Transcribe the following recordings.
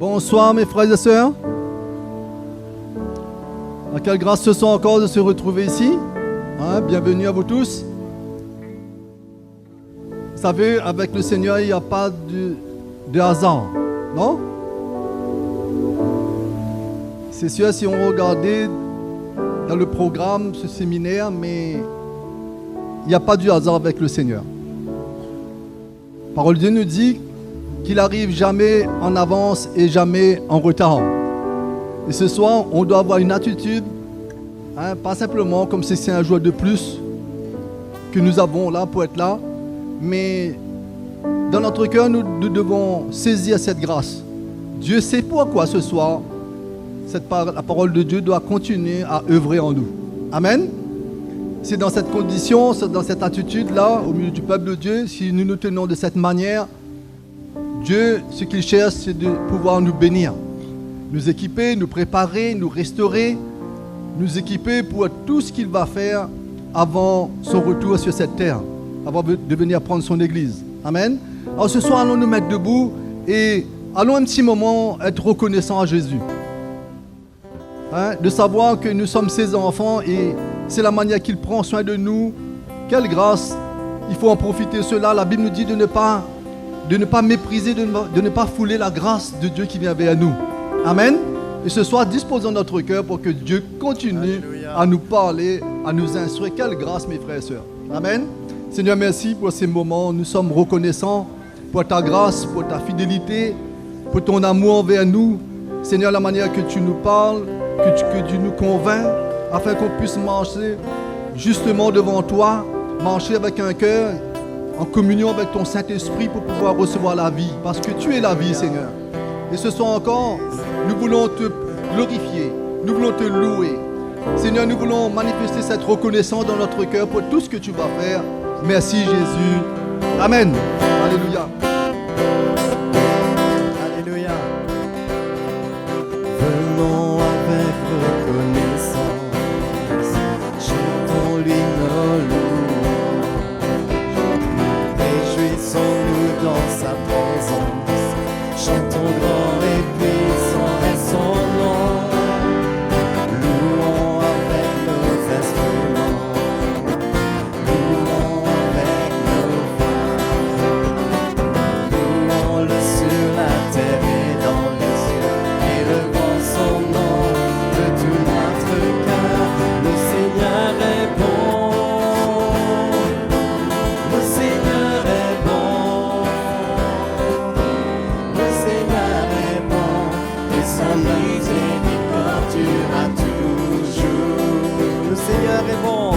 Bonsoir mes frères et sœurs. Quelle grâce ce soir encore de se retrouver ici. Bienvenue à vous tous. Vous savez, avec le Seigneur, il n'y a pas de hasard, non? C'est sûr, si on regardait dans le programme, ce séminaire, mais il n'y a pas de hasard avec le Seigneur. La parole de Dieu nous dit qu'il n'arrive jamais en avance et jamais en retard. Et ce soir, on doit avoir une attitude, pas simplement comme si c'est un jour de plus que nous avons là pour être là, mais dans notre cœur, nous devons saisir cette grâce. Dieu sait pourquoi ce soir, la parole de Dieu doit continuer à œuvrer en nous. Amen. C'est dans cette condition, c'est dans cette attitude-là, au milieu du peuple de Dieu, si nous nous tenons de cette manière, Dieu, ce qu'il cherche, c'est de pouvoir nous bénir, nous équiper, nous préparer, nous restaurer, nous équiper pour tout ce qu'il va faire avant son retour sur cette terre, avant de venir prendre son église. Amen. Alors ce soir, allons nous mettre debout et allons un petit moment être reconnaissants à Jésus. De savoir que nous sommes ses enfants et c'est la manière qu'il prend soin de nous. Quelle grâce, il faut en profiter de cela. La Bible nous dit de ne pas mépriser, de ne pas fouler la grâce de Dieu qui vient vers nous. Amen. Et ce soir, disposons notre cœur pour que Dieu continue à nous parler, à nous instruire. Quelle grâce, mes frères et sœurs. Amen. Seigneur, merci pour ces moments. Nous sommes reconnaissants pour ta grâce, pour ta fidélité, pour ton amour envers nous. Seigneur, la manière que tu nous parles, que tu nous convaincs, afin qu'on puisse marcher justement devant toi, marcher avec un cœur en communion avec ton Saint-Esprit pour pouvoir recevoir la vie, parce que tu es la vie, Seigneur. Et ce soir encore, nous voulons te glorifier, nous voulons te louer. Seigneur, nous voulons manifester cette reconnaissance dans notre cœur pour tout ce que tu vas faire. Merci Jésus. Amen. Alléluia. Alléluia. Venons avec reconnaissance, chantons-lui nos louanges, réjouissons-nous dans sa présence, chantons grand et puissant est son nom, louons avec nos instruments, louons avec nos voix, louons-le sur la terre et dans les cieux, élevons son nom de tout notre cœur. Le Seigneur est bon, le Seigneur est bon, le Seigneur est bon, et son miséricorde durera toujours. Le Seigneur est bon,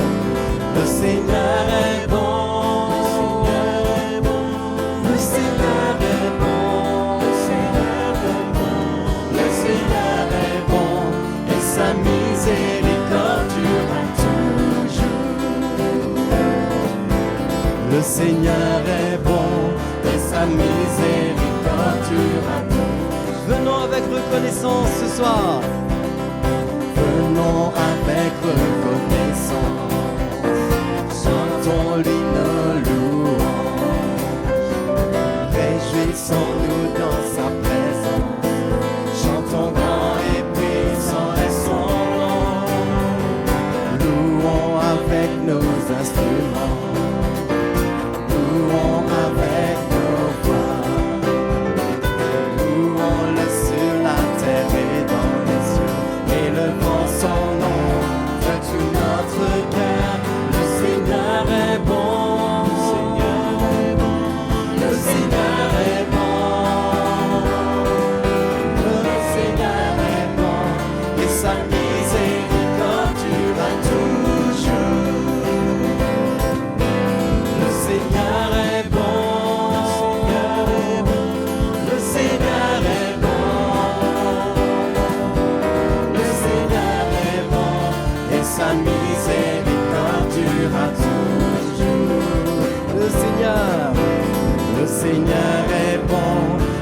le Seigneur est bon, le Seigneur est bon, le Seigneur est bon, le Seigneur est bon, et sa miséricorde durera toujours. Le Seigneur est bon, et sa miséricorde durera toujours. Venons avec reconnaissance ce soir. Venons avec reconnaissance, chantons-lui nos louanges, réjouissons-nous dans sa présence, chantons grand et puissant est son nom, louons avec nos instruments, louons avec nos voix, louons-le sur la terre et dans les cieux, élevons son nom de tout notre cœur. Le Seigneur est bon, le Seigneur est bon, le Seigneur est bon, et sa miséricorde durera toujours. Le Seigneur est bon, le Seigneur est bon, le Seigneur est bon, et sa miséricorde durera toujours. Le Seigneur est bon,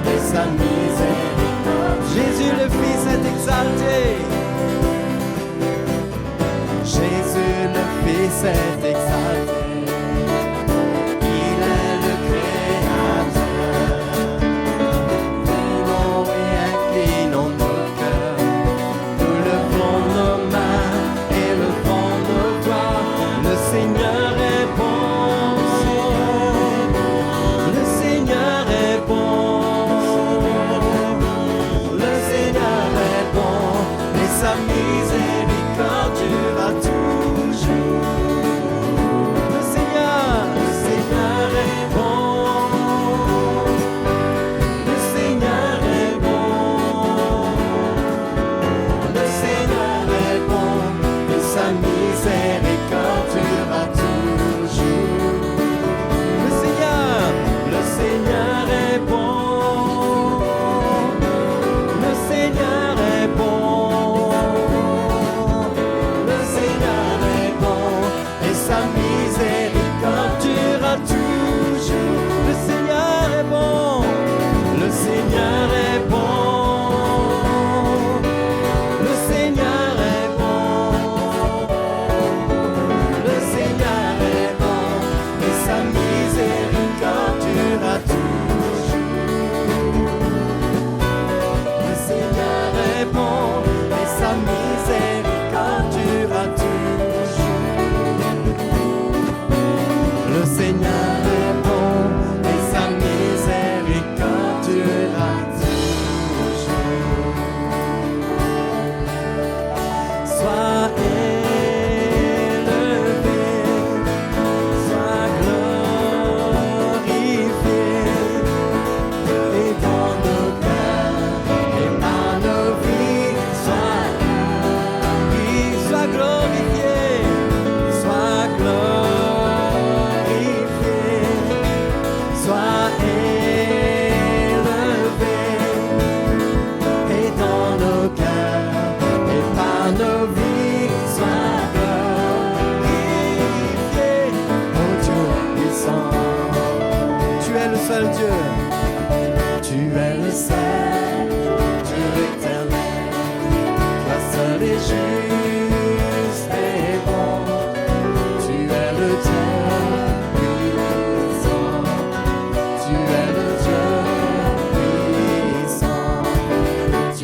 et sa miséricorde. Jésus le Fils est exalté. Jésus le Fils est exalté. Il est le Créateur. Venons et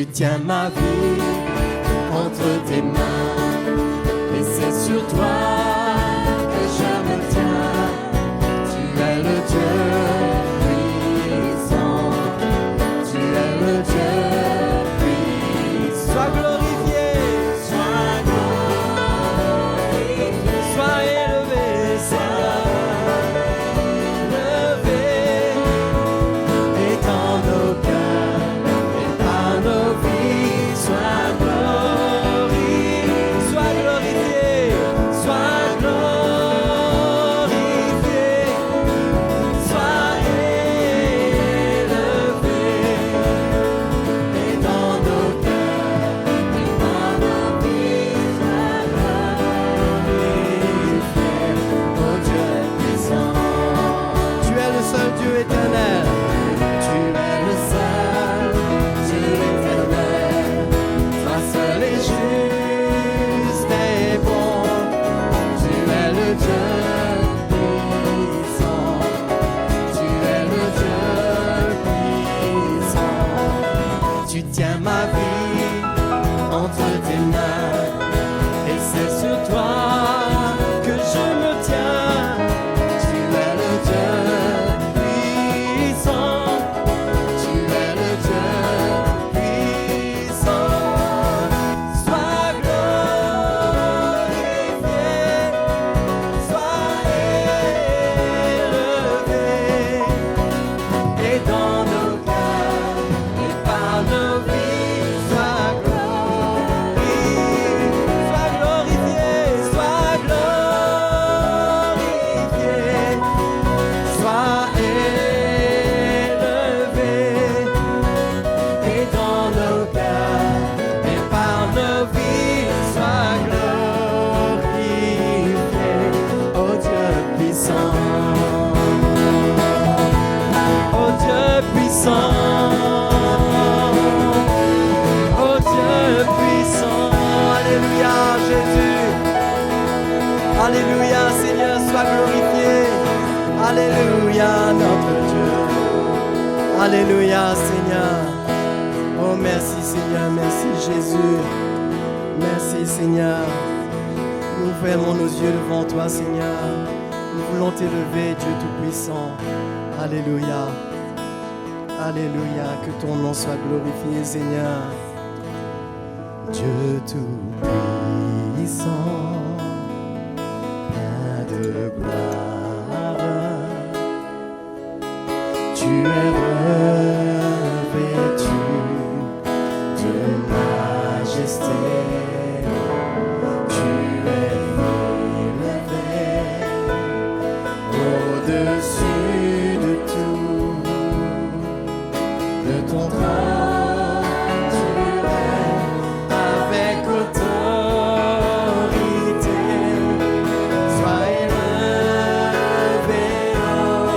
Tu tiens ma vie entre tes mains, et c'est sur toi que je me tiens. Tu es le Dieu puissant, tu es le Dieu puissant. Sois glorifié, sois élevé, Seigneur, élevé, et dans nos cœurs et par nos vies, sois glorifié, sois glorifié, sois glorifié, sois élevé, et dans nos cœurs et par nos vies, sois glorifié, oh Dieu puissant. Tu es le seul Dieu éternel, tu es le seul Dieu éternel, toi seul est juste et bon, tu es le Dieu puissant, tu es le Dieu puissant, tu tiens ma vie entre tes mains, et c'est sur toi que je me tiens. Tu es le Dieu puissant, tu es le Dieu puissant. Sois glorifié, sois élevé, et dans nos cœurs et par nos vies, sois glorifié, sois glorifié, sois glorifié, sois élevé, et dans nos cœurs et par nos vies, sois glorifié, oh Dieu puissant, oh Dieu puissant, oh Dieu puissant. Alléluia Jésus, alléluia Seigneur, sois glorifié, alléluia notre Dieu, alléluia Seigneur. Oh merci Seigneur, merci Jésus, merci Seigneur. Nous fermons nos yeux devant toi Seigneur, nous voulons t'élever Dieu Tout-Puissant. Alléluia, alléluia, que ton nom soit glorifié Seigneur. Dieu Tout-Puissant, plein de gloire, tu es revêtu de majesté, tu es élevé au-dessus de tout, de ton trône tu règnes avec autorité. Sois élevé, oh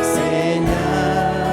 Seigneur,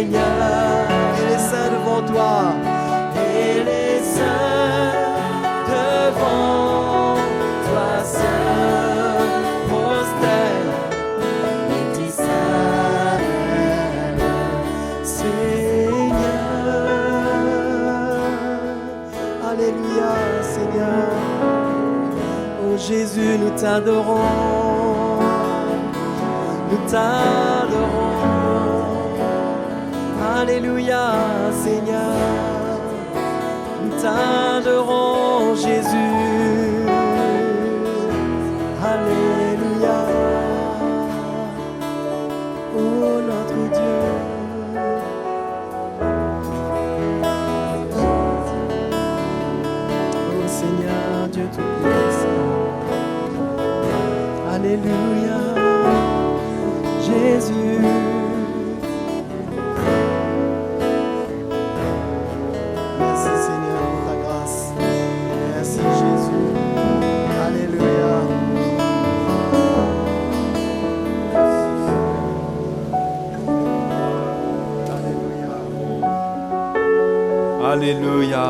Seigneur, et les saints devant toi, et les saints devant toi seul prosternent et disent Saint, Seigneur. Alléluia, Seigneur. Oh Jésus, nous t'adorons. Nous t'adorons. Alléluia, Seigneur. Nous t'adorons, Jésus. Alléluia. Oh notre Dieu. Oh Seigneur, Dieu Tout-Puissant. Alléluia. Jésus. Merci Seigneur pour ta grâce. Merci Jésus. Alléluia. Alléluia. Alléluia.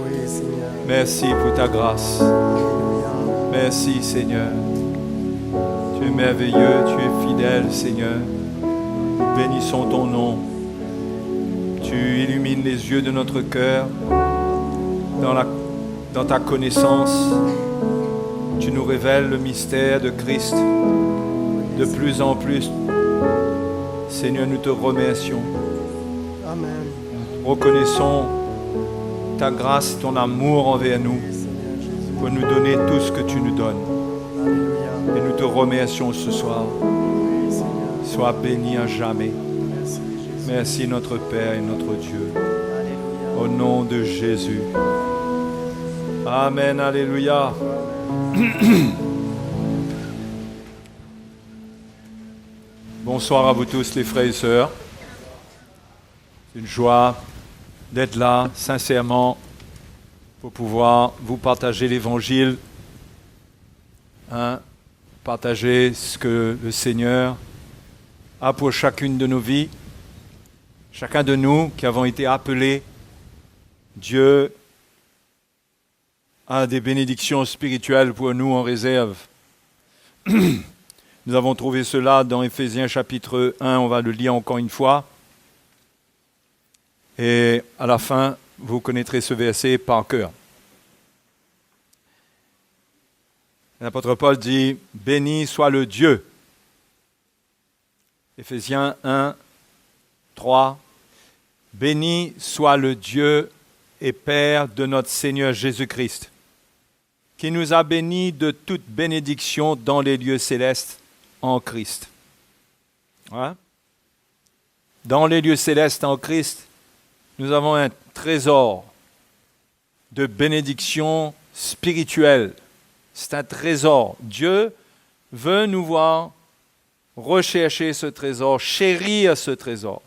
Oui Seigneur. Merci pour ta grâce. Alléluia. Merci Seigneur. Tu es merveilleux, tu es fidèle Seigneur. Nous bénissons ton nom. Tu illumines les yeux de notre cœur dans ta connaissance. Tu nous révèles le mystère de Christ de plus en plus. Seigneur, nous te remercions. Amen. Reconnaissons ta grâce, ton amour envers nous Seigneur Jésus. pour nous donner tout ce que tu nous donnes. Alléluia. Et nous te remercions ce soir. Oui Seigneur. Sois béni à jamais. Merci Jésus. Merci notre Père et notre Dieu. Alléluia. Au nom de Jésus. Amen. Alléluia. Bonsoir à vous tous les frères et sœurs. C'est une joie d'être là, sincèrement, pour pouvoir vous partager l'Évangile, partager ce que le Seigneur a pour chacune de nos vies. Chacun de nous qui avons été appelés, Dieu a des bénédictions spirituelles pour nous en réserve. Nous avons trouvé cela dans Éphésiens chapitre 1, on va le lire encore une fois. Et à la fin, vous connaîtrez ce verset par cœur. L'apôtre Paul dit « Béni soit le Dieu ». Éphésiens 1, 3. « Béni soit le Dieu et Père de notre Seigneur Jésus-Christ, qui nous a bénis de toute bénédiction dans les lieux célestes en Christ. » Ouais. Dans les lieux célestes en Christ, nous avons un trésor de bénédiction spirituelle. C'est un trésor. Dieu veut nous voir rechercher ce trésor, chérir ce trésor.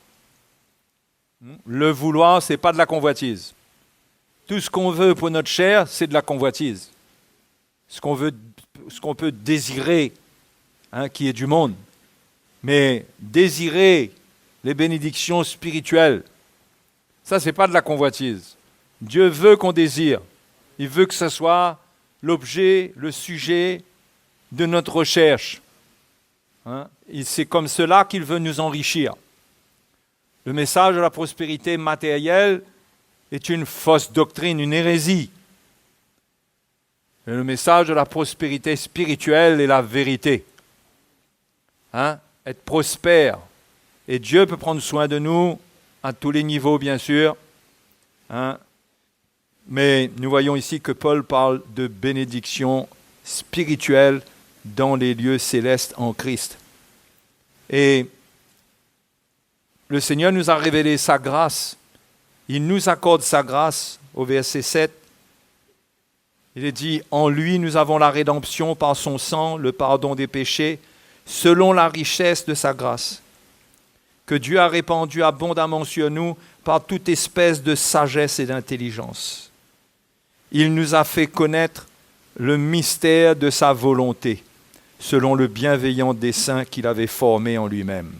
Le vouloir, ce n'est pas de la convoitise. Tout ce qu'on veut pour notre chair, c'est de la convoitise. Ce qu'on peut désirer, qui est du monde. Mais désirer les bénédictions spirituelles, ça, ce n'est pas de la convoitise. Dieu veut qu'on désire. Il veut que ce soit l'objet, le sujet de notre recherche. Et c'est comme cela qu'il veut nous enrichir. Le message de la prospérité matérielle est une fausse doctrine, une hérésie. Et le message de la prospérité spirituelle est la vérité. Être prospère. Et Dieu peut prendre soin de nous à tous les niveaux, bien sûr. Mais nous voyons ici que Paul parle de bénédiction spirituelle dans les lieux célestes en Christ. Et le Seigneur nous a révélé sa grâce. Il nous accorde sa grâce au verset 7. Il est dit, en lui nous avons la rédemption par son sang, le pardon des péchés, selon la richesse de sa grâce, que Dieu a répandu abondamment sur nous par toute espèce de sagesse et d'intelligence. Il nous a fait connaître le mystère de sa volonté, selon le bienveillant dessein qu'il avait formé en lui-même.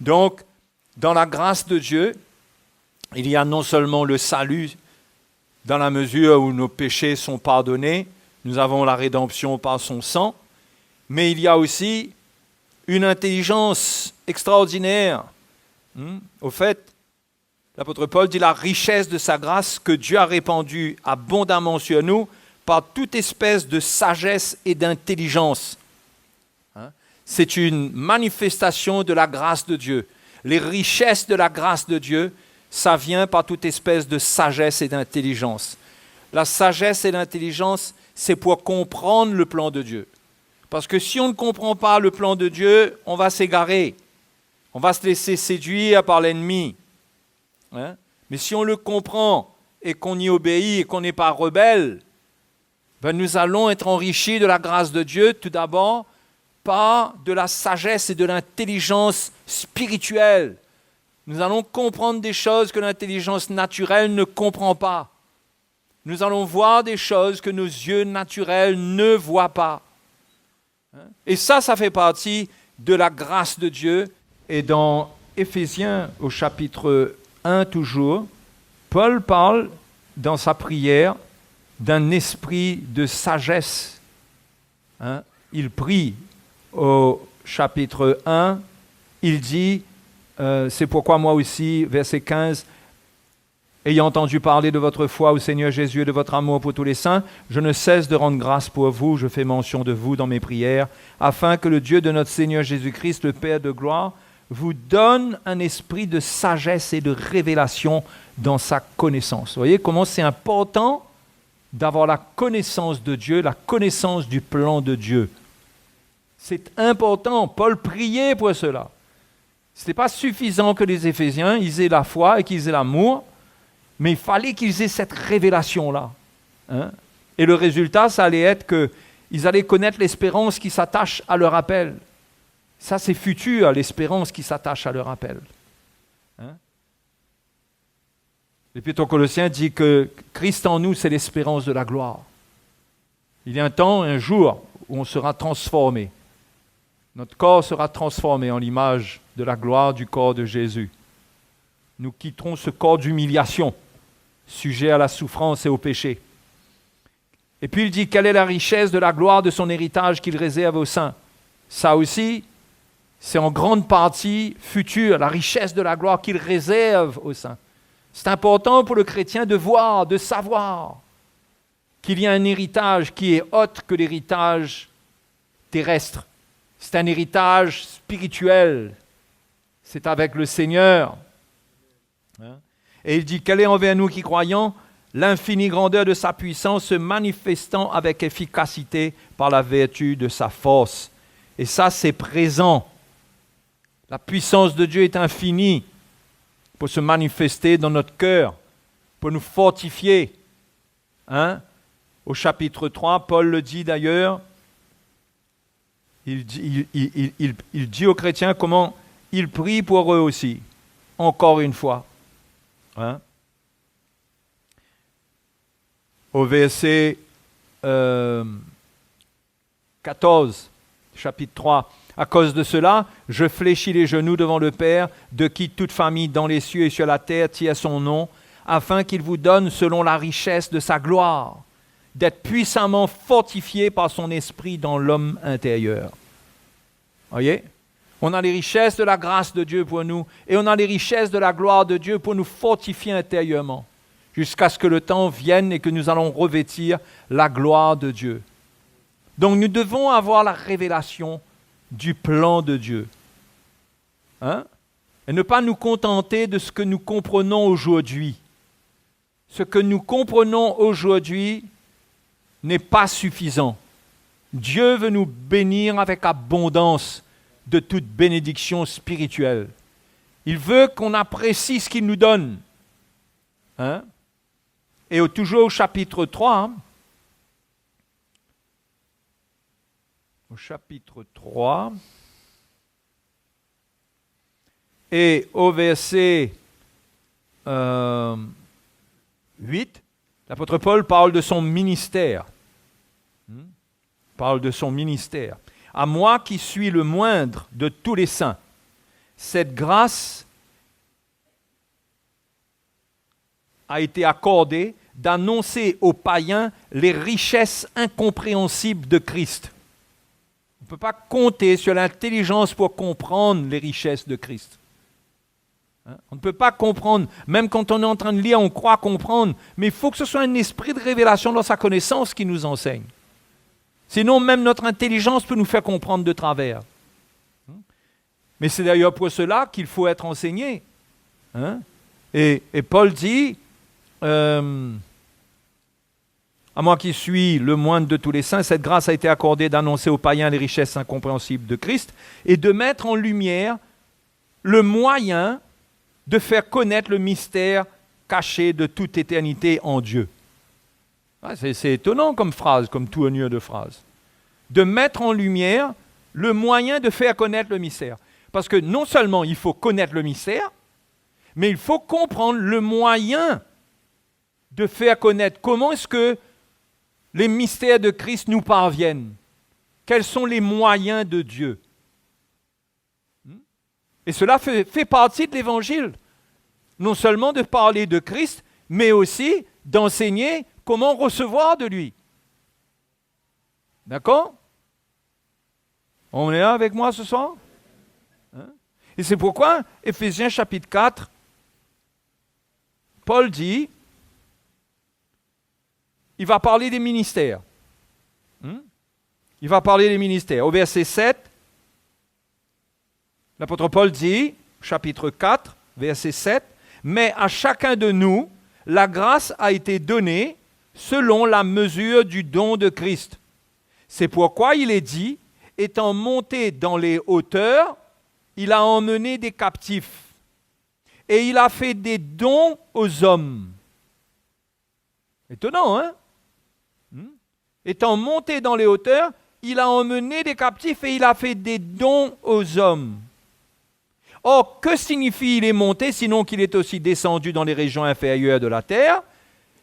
Donc, Dans la grâce de Dieu, il y a non seulement le salut dans la mesure où nos péchés sont pardonnés, nous avons la rédemption par son sang, mais il y a aussi une intelligence extraordinaire. Au fait, l'apôtre Paul dit la richesse de sa grâce que Dieu a répandue abondamment sur nous par toute espèce de sagesse et d'intelligence. C'est une manifestation de la grâce de Dieu. Les richesses de la grâce de Dieu, ça vient par toute espèce de sagesse et d'intelligence. La sagesse et l'intelligence, c'est pour comprendre le plan de Dieu. Parce que si on ne comprend pas le plan de Dieu, on va s'égarer. On va se laisser séduire par l'ennemi. Mais si on le comprend et qu'on y obéit et qu'on n'est pas rebelle, nous allons être enrichis de la grâce de Dieu, tout d'abord, par de la sagesse et de l'intelligence spirituelle. Nous allons comprendre des choses que l'intelligence naturelle ne comprend pas. Nous allons voir des choses que nos yeux naturels ne voient pas. Et ça fait partie de la grâce de Dieu. Et dans Éphésiens, au chapitre 1 toujours, Paul parle dans sa prière d'un esprit de sagesse. Il prie au chapitre 1, il dit, c'est pourquoi moi aussi, verset 15, ayant entendu parler de votre foi au Seigneur Jésus et de votre amour pour tous les saints, je ne cesse de rendre grâce pour vous, je fais mention de vous dans mes prières, afin que le Dieu de notre Seigneur Jésus-Christ, le Père de gloire, vous donne un esprit de sagesse et de révélation dans sa connaissance. Vous voyez comment c'est important d'avoir la connaissance de Dieu, la connaissance du plan de Dieu. C'est important. Paul priait pour cela. Ce n'était pas suffisant que les Éphésiens ils aient la foi et qu'ils aient l'amour, mais il fallait qu'ils aient cette révélation-là. Et le résultat, ça allait être qu'ils allaient connaître l'espérance qui s'attache à leur appel. Ça, c'est futur, l'espérance qui s'attache à leur appel. L'Épître aux Colossiens dit que Christ en nous, c'est l'espérance de la gloire. Il y a un temps, un jour, où on sera transformé. Notre corps sera transformé en l'image de la gloire du corps de Jésus. Nous quitterons ce corps d'humiliation, sujet à la souffrance et au péché. Et puis il dit, quelle est la richesse de la gloire de son héritage qu'il réserve aux saints? Ça aussi, c'est en grande partie futur, la richesse de la gloire qu'il réserve aux saints. C'est important pour le chrétien de voir, de savoir qu'il y a un héritage qui est autre que l'héritage terrestre. C'est un héritage spirituel. C'est avec le Seigneur. Et il dit, quelle est envers nous qui croyons l'infinie grandeur de sa puissance se manifestant avec efficacité par la vertu de sa force. Et ça, c'est présent. La puissance de Dieu est infinie pour se manifester dans notre cœur, pour nous fortifier. Au chapitre 3, Paul le dit d'ailleurs, il dit aux chrétiens comment il prie pour eux aussi, encore une fois. Au verset 14, chapitre 3, à cause de cela, je fléchis les genoux devant le Père, de qui toute famille dans les cieux et sur la terre tient son nom, afin qu'il vous donne, selon la richesse de sa gloire, d'être puissamment fortifié par son esprit dans l'homme intérieur. Voyez? On a les richesses de la grâce de Dieu pour nous, et on a les richesses de la gloire de Dieu pour nous fortifier intérieurement, jusqu'à ce que le temps vienne et que nous allons revêtir la gloire de Dieu. Donc nous devons avoir la révélation du plan de Dieu. Et ne pas nous contenter de ce que nous comprenons aujourd'hui. Ce que nous comprenons aujourd'hui n'est pas suffisant. Dieu veut nous bénir avec abondance de toute bénédiction spirituelle. Il veut qu'on apprécie ce qu'il nous donne. Et toujours au chapitre 3, au chapitre 3, et au verset 8, l'apôtre Paul parle de son ministère. Parle de son ministère. À moi qui suis le moindre de tous les saints, cette grâce a été accordé d'annoncer aux païens les richesses incompréhensibles de Christ. On ne peut pas compter sur l'intelligence pour comprendre les richesses de Christ. On ne peut pas comprendre, même quand on est en train de lire, on croit comprendre, mais il faut que ce soit un esprit de révélation dans sa connaissance qui nous enseigne. Sinon, même notre intelligence peut nous faire comprendre de travers. Mais c'est d'ailleurs pour cela qu'il faut être enseigné. Et Paul dit, à moi qui suis le moindre de tous les saints, cette grâce a été accordée d'annoncer aux païens les richesses incompréhensibles de Christ et de mettre en lumière le moyen de faire connaître le mystère caché de toute éternité en Dieu. C'est étonnant comme phrase, comme tournure de phrase. De mettre en lumière le moyen de faire connaître le mystère. Parce que non seulement il faut connaître le mystère, mais il faut comprendre le moyen de faire connaître. Comment est-ce que les mystères de Christ nous parviennent? Quels sont les moyens de Dieu? Et cela fait partie de l'Évangile. Non seulement de parler de Christ, mais aussi d'enseigner comment recevoir de lui. D'accord? On est là avec moi ce soir? Et c'est pourquoi, Éphésiens chapitre 4, Paul dit, il va parler des ministères. Il va parler des ministères. Au verset 7, l'apôtre Paul dit, chapitre 4, verset 7, « Mais à chacun de nous, la grâce a été donnée selon la mesure du don de Christ. C'est pourquoi il est dit, étant monté dans les hauteurs, il a emmené des captifs et il a fait des dons aux hommes. » Étonnant, hein? Étant monté dans les hauteurs, il a emmené des captifs et il a fait des dons aux hommes. Or, que signifie il est monté, sinon qu'il est aussi descendu dans les régions inférieures de la terre?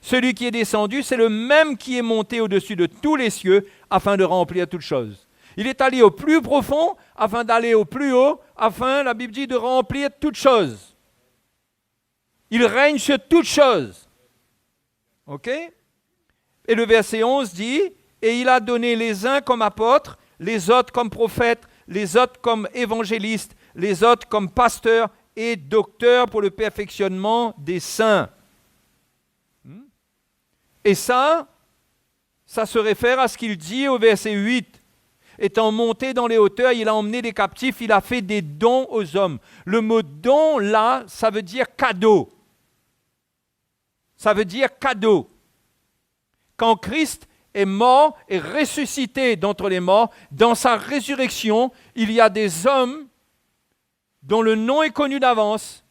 Celui qui est descendu, c'est le même qui est monté au-dessus de tous les cieux, afin de remplir toutes choses. Il est allé au plus profond, afin d'aller au plus haut, afin, la Bible dit, de remplir toutes choses. Il règne sur toutes choses. OK? Et le verset 11 dit, « Et il a donné les uns comme apôtres, les autres comme prophètes, les autres comme évangélistes, les autres comme pasteurs et docteurs pour le perfectionnement des saints. » Et ça se réfère à ce qu'il dit au verset 8. « Étant monté dans les hauteurs, il a emmené des captifs, il a fait des dons aux hommes. » Le mot « don » là, ça veut dire cadeau. Ça veut dire cadeau. Quand Christ est mort et ressuscité d'entre les morts, dans sa résurrection, il y a des hommes dont le nom est connu d'avance,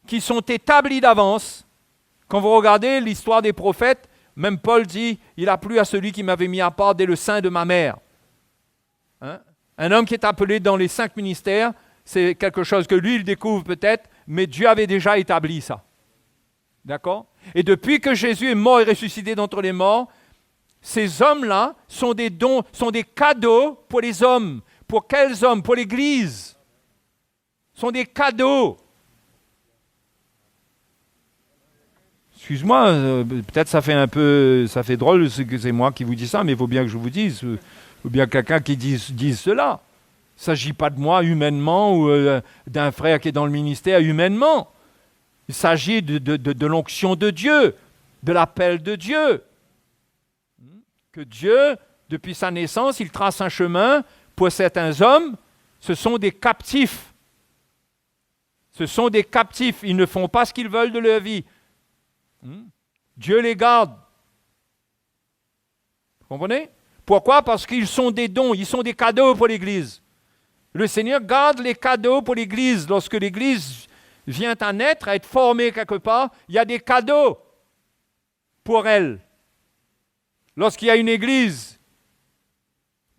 qui sont établis d'avance. Quand vous regardez l'histoire des prophètes, même Paul dit, il a plu à celui qui m'avait mis à part dès le sein de ma mère. Un homme qui est appelé dans les 5 ministères, c'est quelque chose que lui, il découvre peut-être, mais Dieu avait déjà établi ça. D'accord? Et depuis que Jésus est mort et ressuscité d'entre les morts, ces hommes-là sont des dons, sont des cadeaux pour les hommes. Pour quels hommes? Pour l'Église. Sont des cadeaux. Excuse-moi, peut-être ça fait drôle que c'est moi qui vous dis ça, mais il faut bien que je vous dise, ou bien quelqu'un qui dise cela. Il ne s'agit pas de moi humainement ou d'un frère qui est dans le ministère humainement. Il s'agit de l'onction de Dieu, de l'appel de Dieu. Que Dieu, depuis sa naissance, il trace un chemin pour certains hommes, ce sont des captifs. Ce sont des captifs, ils ne font pas ce qu'ils veulent de leur vie. Dieu les garde. Vous comprenez? Pourquoi? Parce qu'ils sont des dons, ils sont des cadeaux pour l'Église. Le Seigneur garde les cadeaux pour l'Église. Lorsque l'Église vient à naître, à être formée quelque part, il y a des cadeaux pour elle. Lorsqu'il y a une Église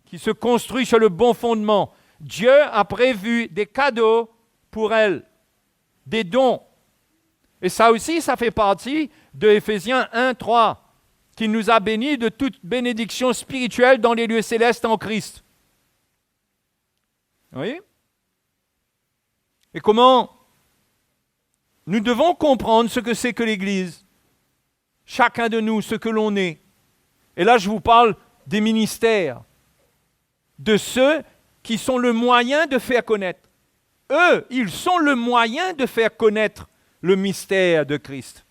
qui se construit sur le bon fondement, Dieu a prévu des cadeaux pour elle, des dons. Et ça aussi, ça fait partie de Éphésiens 1, 3, qui nous a bénis de toute bénédiction spirituelle dans les lieux célestes en Christ. Vous voyez? Et comment nous devons comprendre ce que c'est que l'Église. Chacun de nous, ce que l'on est. Et là, je vous parle des ministères, de ceux qui sont le moyen de faire connaître. Eux, ils sont le moyen de faire connaître le mystère de Christ.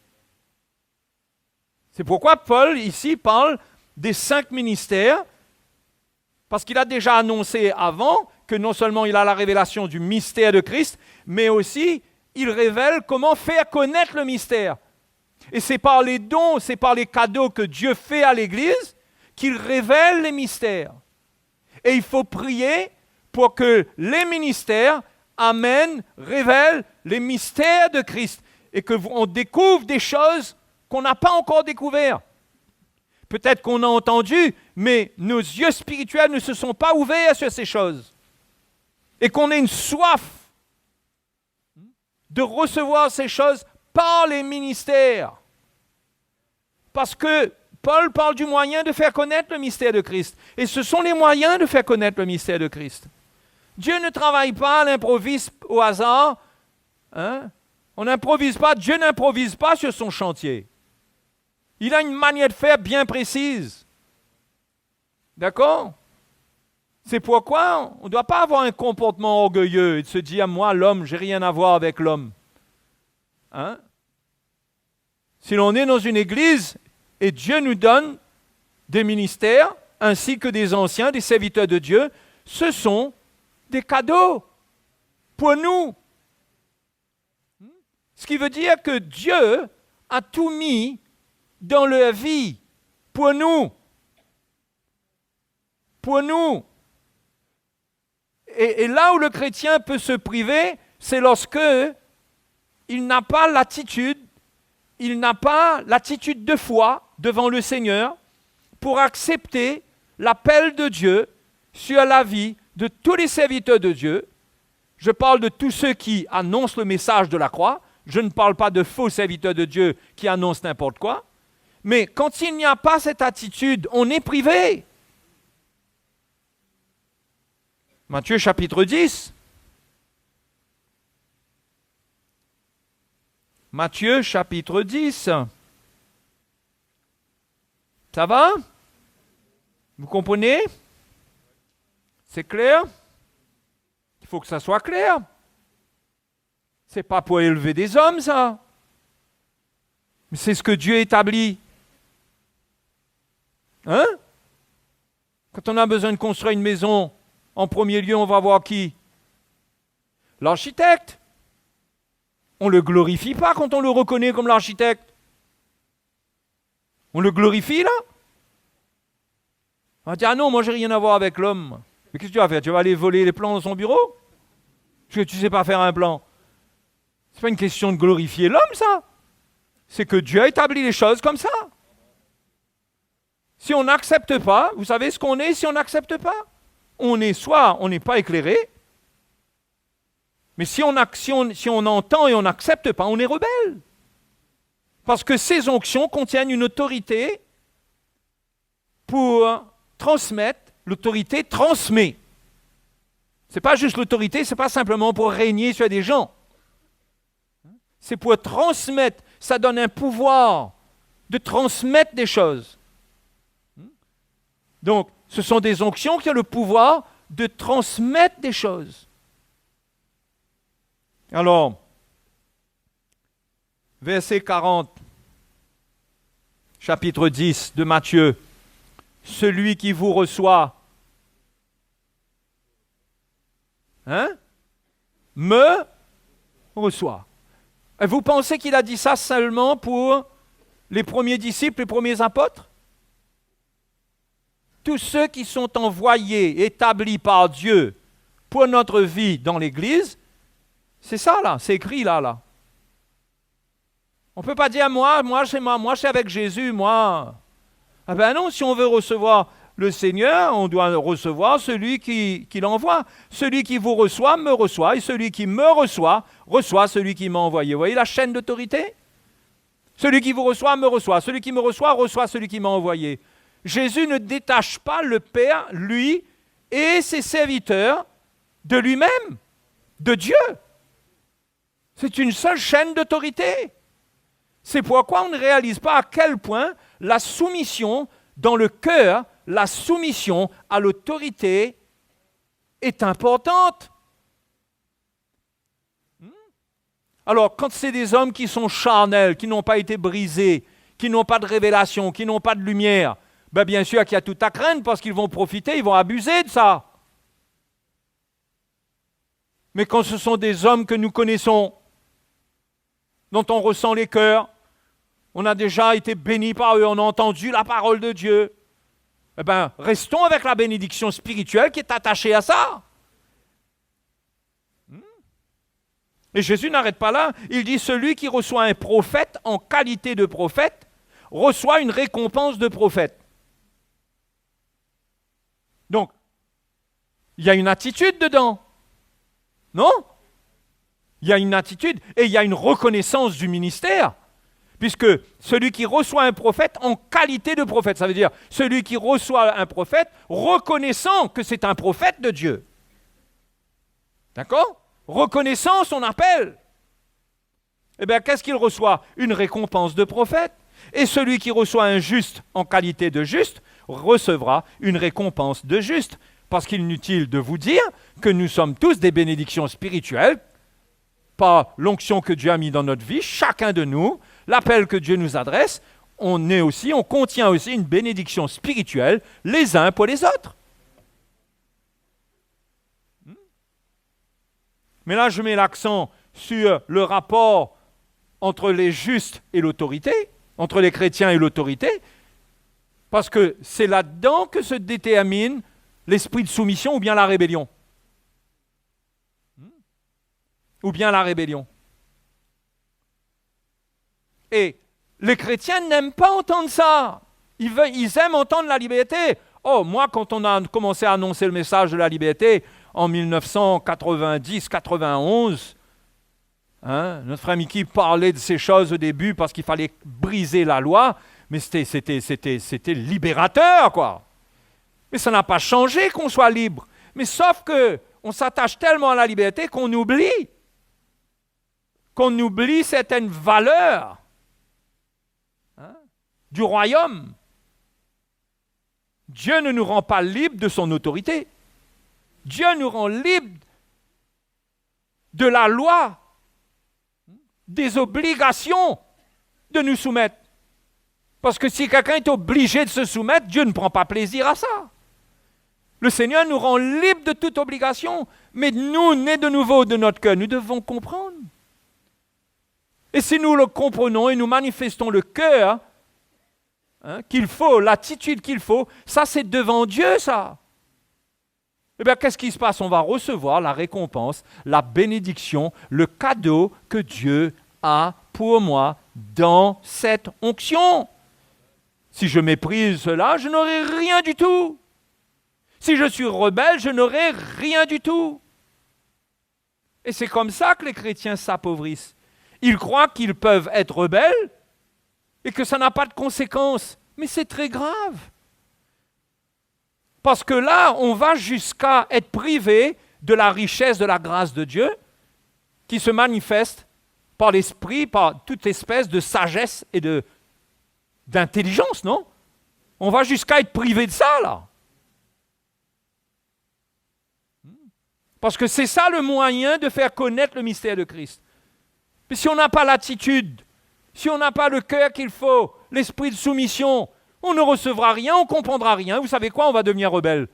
C'est pourquoi Paul, ici, parle des 5 ministères, parce qu'il a déjà annoncé avant que non seulement il a la révélation du mystère de Christ, mais aussi il révèle comment faire connaître le mystère. Et c'est par les dons, c'est par les cadeaux que Dieu fait à l'Église qu'il révèle les mystères. Et il faut prier pour que les ministères amènent, révèlent les mystères de Christ et qu'on découvre des choses qu'on n'a pas encore découvertes. Peut-être qu'on a entendu, mais nos yeux spirituels ne se sont pas ouverts sur ces choses. Et qu'on ait une soif de recevoir ces choses par les ministères. Parce que Paul parle du moyen de faire connaître le mystère de Christ. Et ce sont les moyens de faire connaître le mystère de Christ. Dieu ne travaille pas à l'improviste au hasard. On n'improvise pas, Dieu n'improvise pas sur son chantier. Il a une manière de faire bien précise. D'accord ? C'est pourquoi on ne doit pas avoir un comportement orgueilleux et de se dire, moi, l'homme, j'ai rien à voir avec l'homme. Si l'on est dans une église et Dieu nous donne des ministères, ainsi que des anciens, des serviteurs de Dieu, ce sont des cadeaux pour nous. Ce qui veut dire que Dieu a tout mis dans leur vie pour nous. Pour nous. Et là où le chrétien peut se priver, c'est lorsque il n'a pas l'attitude de foi devant le Seigneur pour accepter l'appel de Dieu sur la vie de tous les serviteurs de Dieu. Je parle de tous ceux qui annoncent le message de la croix. Je ne parle pas de faux serviteurs de Dieu qui annoncent n'importe quoi. Mais quand il n'y a pas cette attitude, on est privé. Matthieu chapitre 10. Matthieu chapitre 10. Ça va? Vous comprenez? C'est clair? Il faut que ça soit clair. C'est pas pour élever des hommes, ça. Mais c'est ce que Dieu établit. Quand on a besoin de construire une maison, en premier lieu, on va voir qui? L'architecte. On ne le glorifie pas quand on le reconnaît comme l'architecte. On le glorifie, là? On va dire, ah non, moi, j'ai rien à voir avec l'homme. Mais qu'est-ce que tu vas faire? Tu vas aller voler les plans dans son bureau? Parce que tu ne sais pas faire un plan. C'est pas une question de glorifier l'homme, ça. C'est que Dieu a établi les choses comme ça. Si on n'accepte pas, vous savez ce qu'on est si on n'accepte pas? On n'est pas éclairé, mais si on entend et on n'accepte pas, on est rebelle. Parce que ces onctions contiennent une autorité pour transmettre. L'autorité transmet. Ce n'est pas juste l'autorité, ce n'est pas simplement pour régner sur des gens. C'est pour transmettre. Ça donne un pouvoir de transmettre des choses. Donc, ce sont des onctions qui ont le pouvoir de transmettre des choses. Alors, verset 40, chapitre 10 de Matthieu. Celui qui vous reçoit, me reçoit. Et vous pensez qu'il a dit ça seulement pour les premiers disciples, les premiers apôtres? Tous ceux qui sont envoyés, établis par Dieu pour notre vie dans l'Église, c'est ça là, c'est écrit là. On ne peut pas dire moi je suis avec Jésus, moi. Ah ben non, si on veut recevoir le Seigneur, on doit recevoir celui qui l'envoie. Celui qui vous reçoit, me reçoit, et celui qui me reçoit, reçoit celui qui m'a envoyé. Vous voyez la chaîne d'autorité? Celui qui vous reçoit, me reçoit. Celui qui me reçoit, reçoit celui qui m'a envoyé. Jésus ne détache pas le Père, lui, et ses serviteurs de lui-même, de Dieu. C'est une seule chaîne d'autorité. C'est pourquoi on ne réalise pas à quel point la soumission dans le cœur, la soumission à l'autorité est importante. Alors, quand c'est des hommes qui sont charnels, qui n'ont pas été brisés, qui n'ont pas de révélation, qui n'ont pas de lumière, ben bien sûr qu'il y a tout à craindre parce qu'ils vont profiter, ils vont abuser de ça. Mais quand ce sont des hommes que nous connaissons, dont on ressent les cœurs, on a déjà été bénis par eux, on a entendu la parole de Dieu, eh bien, restons avec la bénédiction spirituelle qui est attachée à ça. Et Jésus n'arrête pas là, il dit, celui qui reçoit un prophète en qualité de prophète, reçoit une récompense de prophète. Donc, il y a une attitude dedans. Non? Il y a une attitude et il y a une reconnaissance du ministère. Puisque celui qui reçoit un prophète en qualité de prophète, ça veut dire celui qui reçoit un prophète reconnaissant que c'est un prophète de Dieu. D'accord? Reconnaissant son appel. Eh bien, qu'est-ce qu'il reçoit? Une récompense de prophète. Et celui qui reçoit un juste en qualité de juste recevra une récompense de juste. Parce qu'il est inutile de vous dire que nous sommes tous des bénédictions spirituelles, par l'onction que Dieu a mis dans notre vie, chacun de nous, l'appel que Dieu nous adresse, on contient aussi une bénédiction spirituelle les uns pour les autres. Mais là, je mets l'accent sur le rapport entre les justes et l'autorité, entre les chrétiens et l'autorité, parce que c'est là-dedans que se détermine l'esprit de soumission ou bien la rébellion. Ou bien la rébellion. Et les chrétiens n'aiment pas entendre ça. Ils aiment entendre la liberté. Oh, moi, quand on a commencé à annoncer le message de la liberté en 1990-91, notre frère Mickey parlait de ces choses au début parce qu'il fallait briser la loi, mais c'était libérateur, quoi. Mais ça n'a pas changé qu'on soit libre. Mais sauf qu'on s'attache tellement à la liberté qu'on oublie certaines valeurs du royaume. Dieu ne nous rend pas libres de son autorité. Dieu nous rend libres de la loi, des obligations de nous soumettre. Parce que si quelqu'un est obligé de se soumettre, Dieu ne prend pas plaisir à ça. Le Seigneur nous rend libres de toute obligation, mais nous, nés de nouveau de notre cœur, nous devons comprendre. Et si nous le comprenons et nous manifestons le cœur qu'il faut, l'attitude qu'il faut, ça c'est devant Dieu, ça. Eh bien, qu'est-ce qui se passe? On va recevoir la récompense, la bénédiction, le cadeau que Dieu a pour moi dans cette onction. Si je méprise cela, je n'aurai rien du tout. Si je suis rebelle, je n'aurai rien du tout. Et c'est comme ça que les chrétiens s'appauvrissent. Ils croient qu'ils peuvent être rebelles et que ça n'a pas de conséquences. Mais c'est très grave. Parce que là, on va jusqu'à être privé de la richesse de la grâce de Dieu qui se manifeste par l'esprit, par toute espèce de sagesse et d'intelligence, non? On va jusqu'à être privé de ça, là. Parce que c'est ça le moyen de faire connaître le mystère de Christ. Mais si on n'a pas l'attitude, si on n'a pas le cœur qu'il faut, l'esprit de soumission, on ne recevra rien, on ne comprendra rien. Vous savez quoi? On va devenir rebelle.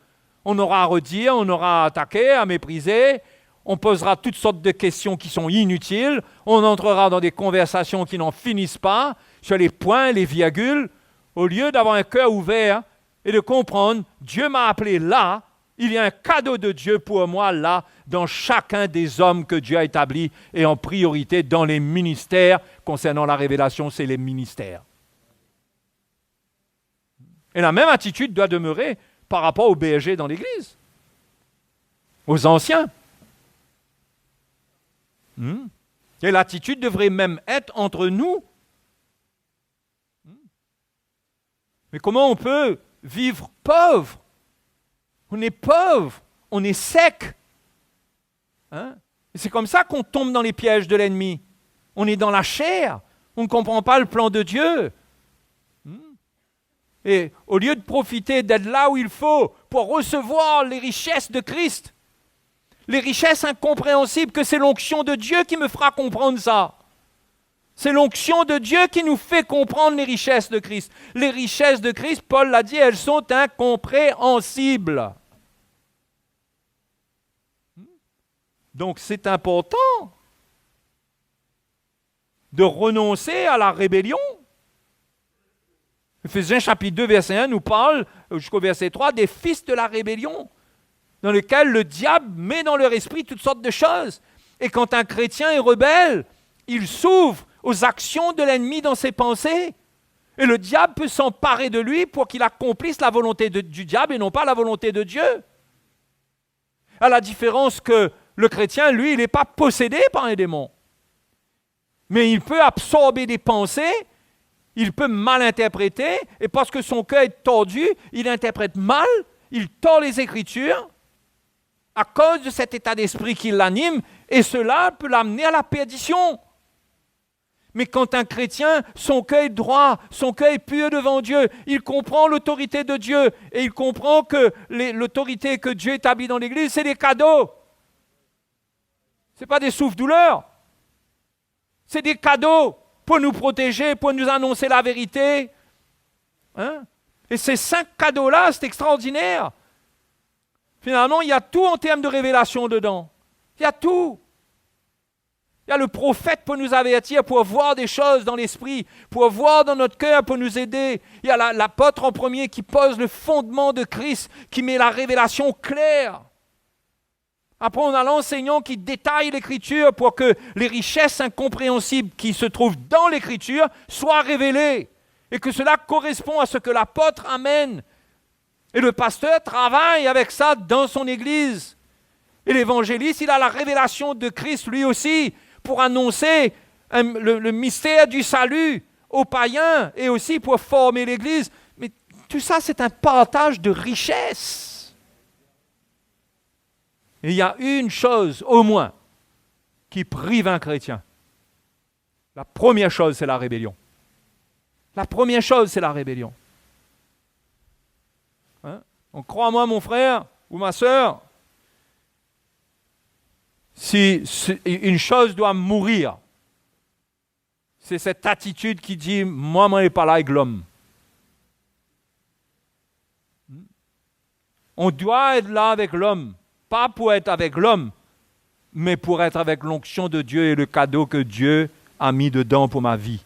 On aura à redire, on aura à attaquer, à mépriser, on posera toutes sortes de questions qui sont inutiles, on entrera dans des conversations qui n'en finissent pas, sur les points, les virgules, au lieu d'avoir un cœur ouvert et de comprendre, Dieu m'a appelé là, il y a un cadeau de Dieu pour moi là, dans chacun des hommes que Dieu a établis et en priorité dans les ministères. Concernant la révélation, c'est les ministères. Et la même attitude doit demeurer par rapport aux bergers dans l'Église, aux anciens. Et l'attitude devrait même être entre nous. Mais comment on peut vivre pauvre? On est pauvre, on est sec. Et c'est comme ça qu'on tombe dans les pièges de l'ennemi. On est dans la chair. On ne comprend pas le plan de Dieu. Et au lieu de profiter d'être là où il faut pour recevoir les richesses de Christ, les richesses incompréhensibles, que c'est l'onction de Dieu qui me fera comprendre ça. C'est l'onction de Dieu qui nous fait comprendre les richesses de Christ. Les richesses de Christ, Paul l'a dit, elles sont incompréhensibles. Donc c'est important de renoncer à la rébellion. Éphésiens chapitre 2, verset 1 nous parle, jusqu'au verset 3, des fils de la rébellion, dans lesquels le diable met dans leur esprit toutes sortes de choses. Et quand un chrétien est rebelle, il s'ouvre aux actions de l'ennemi dans ses pensées. Et le diable peut s'emparer de lui pour qu'il accomplisse la volonté du diable et non pas la volonté de Dieu. À la différence que le chrétien, lui, il n'est pas possédé par un démon. Mais il peut absorber des pensées, il peut mal interpréter, et parce que son cœur est tordu, il interprète mal, il tord les Écritures à cause de cet état d'esprit qui l'anime, et cela peut l'amener à la perdition. Mais quand un chrétien, son cœur est droit, son cœur est pur devant Dieu, il comprend l'autorité de Dieu, et il comprend que l'autorité que Dieu établit dans l'Église, c'est des cadeaux. Ce n'est pas des souffres-douleurs. C'est des cadeaux pour nous protéger, pour nous annoncer la vérité. Et ces 5 cadeaux-là, c'est extraordinaire. Finalement, il y a tout en termes de révélation dedans. Il y a tout. Il y a le prophète pour nous avertir, pour voir des choses dans l'esprit, pour voir dans notre cœur, pour nous aider. Il y a l'apôtre en premier qui pose le fondement de Christ, qui met la révélation claire. Après, on a l'enseignant qui détaille l'Écriture pour que les richesses incompréhensibles qui se trouvent dans l'Écriture soient révélées et que cela correspond à ce que l'apôtre amène. Et le pasteur travaille avec ça dans son Église. Et l'évangéliste, il a la révélation de Christ lui aussi pour annoncer le mystère du salut aux païens et aussi pour former l'Église. Mais tout ça, c'est un partage de richesses. Et il y a une chose, au moins, qui prive un chrétien. La première chose, c'est la rébellion. La première chose, c'est la rébellion. Donc, crois-moi, mon frère ou ma sœur, si une chose doit mourir, c'est cette attitude qui dit « moi, je ne suis pas là avec l'homme ». On doit être là avec l'homme. Pas pour être avec l'homme, mais pour être avec l'onction de Dieu et le cadeau que Dieu a mis dedans pour ma vie.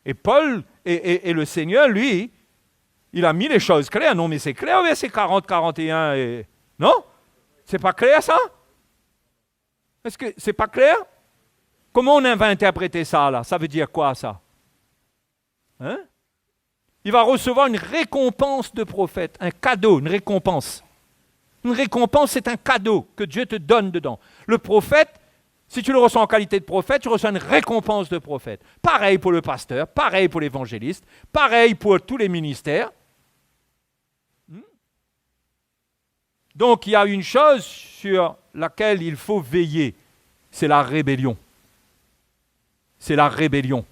Et Paul et le Seigneur, lui, il a mis les choses claires. Non, mais c'est clair, verset 40, 41. Non? C'est pas clair, ça? Est-ce que c'est pas clair? Comment on va interpréter ça, là? Ça veut dire quoi, ça? Il va recevoir une récompense de prophète, un cadeau, une récompense. Une récompense, c'est un cadeau que Dieu te donne dedans. Le prophète, si tu le reçois en qualité de prophète, tu reçois une récompense de prophète. Pareil pour le pasteur, pareil pour l'évangéliste, pareil pour tous les ministères. Donc, il y a une chose sur laquelle il faut veiller, c'est la rébellion. C'est la rébellion.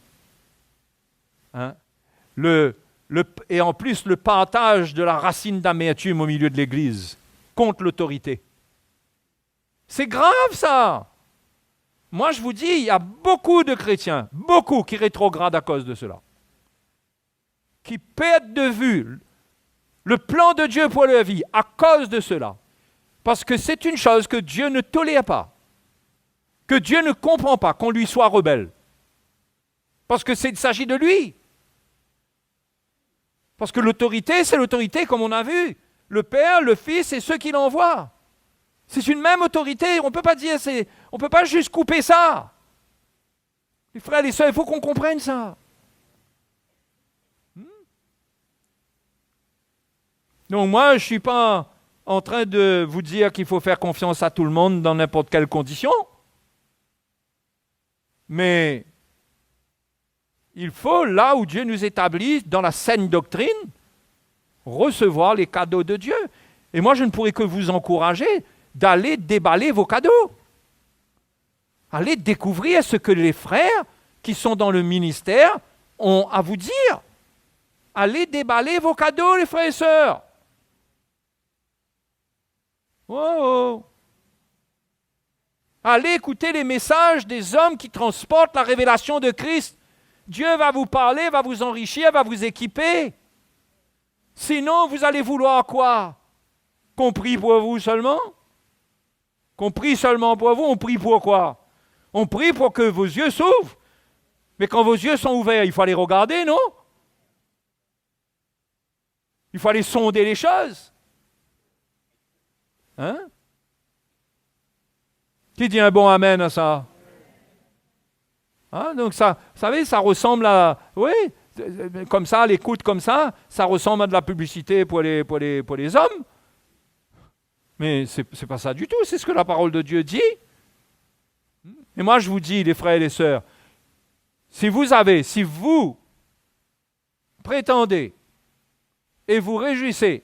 Et en plus, le partage de la racine d'amertume au milieu de l'Église contre l'autorité. C'est grave, ça. Moi, je vous dis, il y a beaucoup de chrétiens, beaucoup qui rétrogradent à cause de cela. Qui perdent de vue le plan de Dieu pour leur vie à cause de cela. Parce que c'est une chose que Dieu ne tolère pas. Que Dieu ne comprend pas qu'on lui soit rebelle. Parce qu'il s'agit de lui. Parce que l'autorité, c'est l'autorité comme on a vu. Le Père, le Fils et ceux qui l'envoient. C'est une même autorité. On ne peut pas dire, on ne peut pas juste couper ça. Les frères et les sœurs, il faut qu'on comprenne ça. Donc moi, je ne suis pas en train de vous dire qu'il faut faire confiance à tout le monde dans n'importe quelle condition. Mais il faut, là où Dieu nous établit, dans la saine doctrine, recevoir les cadeaux de Dieu. Et moi, je ne pourrais que vous encourager d'aller déballer vos cadeaux. Allez découvrir ce que les frères qui sont dans le ministère ont à vous dire. Allez déballer vos cadeaux, les frères et sœurs. Oh. Allez écouter les messages des hommes qui transportent la révélation de Christ. Dieu va vous parler, va vous enrichir, va vous équiper. Sinon, vous allez vouloir quoi? Qu'on prie pour vous seulement? Qu'on prie seulement pour vous? On prie pour quoi? On prie pour que vos yeux s'ouvrent. Mais quand vos yeux sont ouverts, il faut aller regarder, non? Il faut aller sonder les choses. Hein? Qui dit un bon amen à ça? Hein? Donc ça, vous savez, ça ressemble à... Oui, comme ça, l'écoute comme ça ressemble à de la publicité pour les hommes. Mais c'est pas ça du tout, c'est ce que la parole de Dieu dit. Et moi, je vous dis, les frères et les sœurs, si vous prétendez et vous réjouissez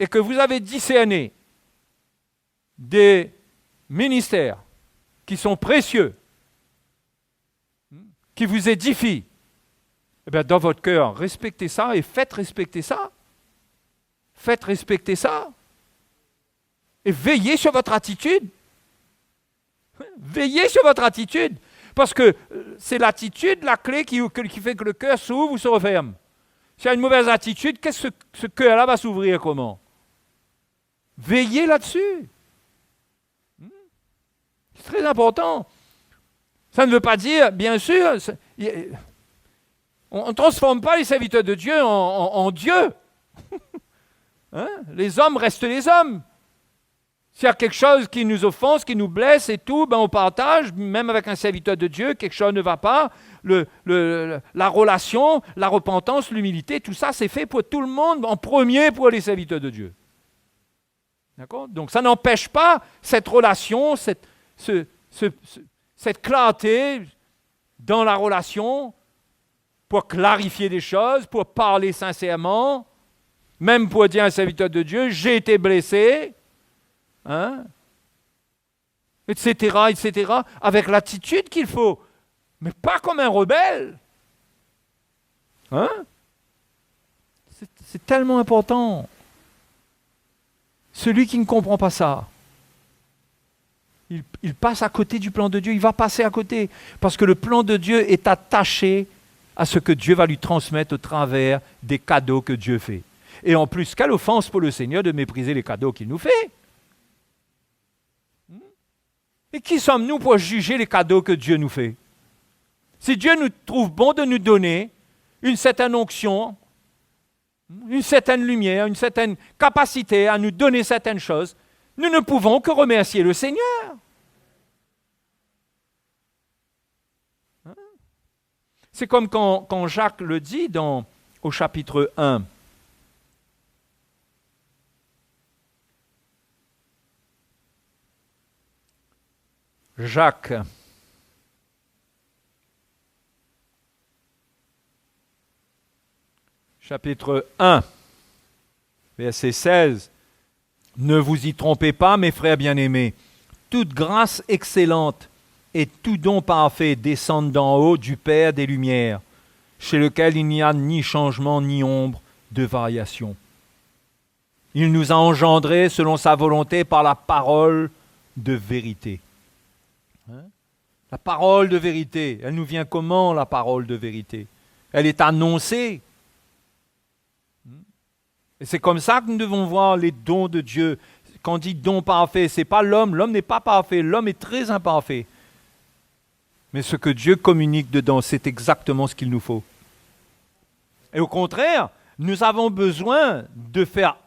et que vous avez discerné des ministères qui sont précieux, qui vous édifient, eh bien, dans votre cœur, respectez ça et faites respecter ça. Faites respecter ça. Et veillez sur votre attitude. Veillez sur votre attitude. Parce que c'est l'attitude, la clé qui fait que le cœur s'ouvre ou se referme. S'il y a une mauvaise attitude, qu'est-ce que ce cœur-là va s'ouvrir comment? Veillez là-dessus. C'est très important. Ça ne veut pas dire, bien sûr, on ne transforme pas les serviteurs de Dieu en Dieu. Hein? Les hommes restent les hommes. S'il y a quelque chose qui nous offense, qui nous blesse et tout, ben on partage, même avec un serviteur de Dieu, quelque chose ne va pas. La relation, la repentance, l'humilité, tout ça, c'est fait pour tout le monde, en premier pour les serviteurs de Dieu. D'accord? Donc ça n'empêche pas cette relation, cette clarté dans la relation pour clarifier des choses, pour parler sincèrement, même pour dire à un serviteur de Dieu, j'ai été blessé, hein, etc., avec l'attitude qu'il faut, mais pas comme un rebelle. Hein? C'est tellement important. Celui qui ne comprend pas ça, il passe à côté du plan de Dieu, il va passer à côté, parce que le plan de Dieu est attaché à ce que Dieu va lui transmettre au travers des cadeaux que Dieu fait. Et en plus, quelle offense pour le Seigneur de mépriser les cadeaux qu'il nous fait. Et qui sommes-nous pour juger les cadeaux que Dieu nous fait? Si Dieu nous trouve bon de nous donner une certaine onction, une certaine lumière, une certaine capacité à nous donner certaines choses, nous ne pouvons que remercier le Seigneur. C'est comme quand Jacques le dit au chapitre 1. Jacques, chapitre 1, verset 16. Ne vous y trompez pas, mes frères bien-aimés. Toute grâce excellente et tout don parfait descendent d'en haut du Père des Lumières, chez lequel il n'y a ni changement ni ombre de variation. Il nous a engendrés selon sa volonté par la parole de vérité. La parole de vérité, elle nous vient comment, la parole de vérité? Elle est annoncée. Et c'est comme ça que nous devons voir les dons de Dieu. Quand on dit don parfait, ce n'est pas l'homme. L'homme n'est pas parfait. L'homme est très imparfait. Mais ce que Dieu communique dedans, c'est exactement ce qu'il nous faut. Et au contraire, nous avons besoin de faire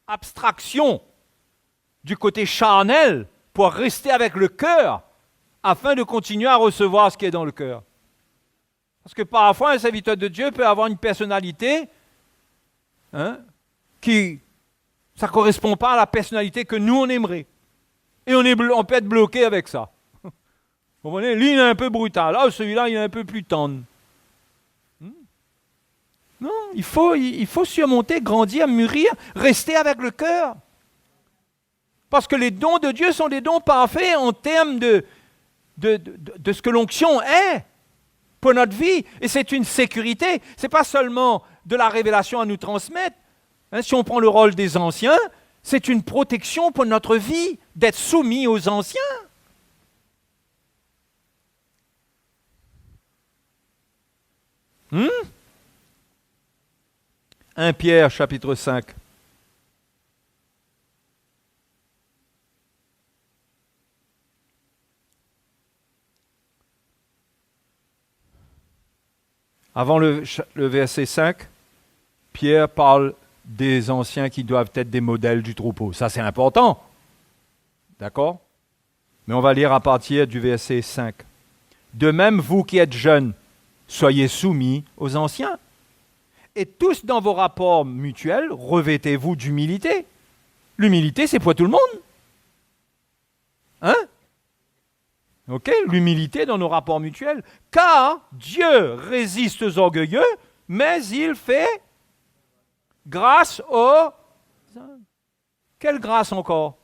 abstraction du côté charnel pour rester avec le cœur afin de continuer à recevoir ce qui est dans le cœur. Parce que parfois, un serviteur de Dieu peut avoir une personnalité qui ça ne correspond pas à la personnalité que nous, on aimerait. Et on peut être bloqué avec ça. Vous comprenez? Lui, il est un peu brutal. Ah, celui-là, il est un peu plus tendre. Non, il faut surmonter, grandir, mûrir, rester avec le cœur. Parce que les dons de Dieu sont des dons parfaits en termes de ce que l'onction est pour notre vie. Et c'est une sécurité. Ce n'est pas seulement de la révélation à nous transmettre. Hein, si on prend le rôle des anciens, c'est une protection pour notre vie, d'être soumis aux anciens. 1 Pierre, chapitre 5. Avant le verset 5, Pierre parle des anciens qui doivent être des modèles du troupeau. Ça, c'est important. D'accord? Mais on va lire à partir du verset 5. De même, vous qui êtes jeunes, soyez soumis aux anciens. Et tous dans vos rapports mutuels, revêtez-vous d'humilité. L'humilité, c'est pour tout le monde. Hein? Ok? L'humilité dans nos rapports mutuels. Car Dieu résiste aux orgueilleux, mais il fait grâce aux... Quelle grâce encore?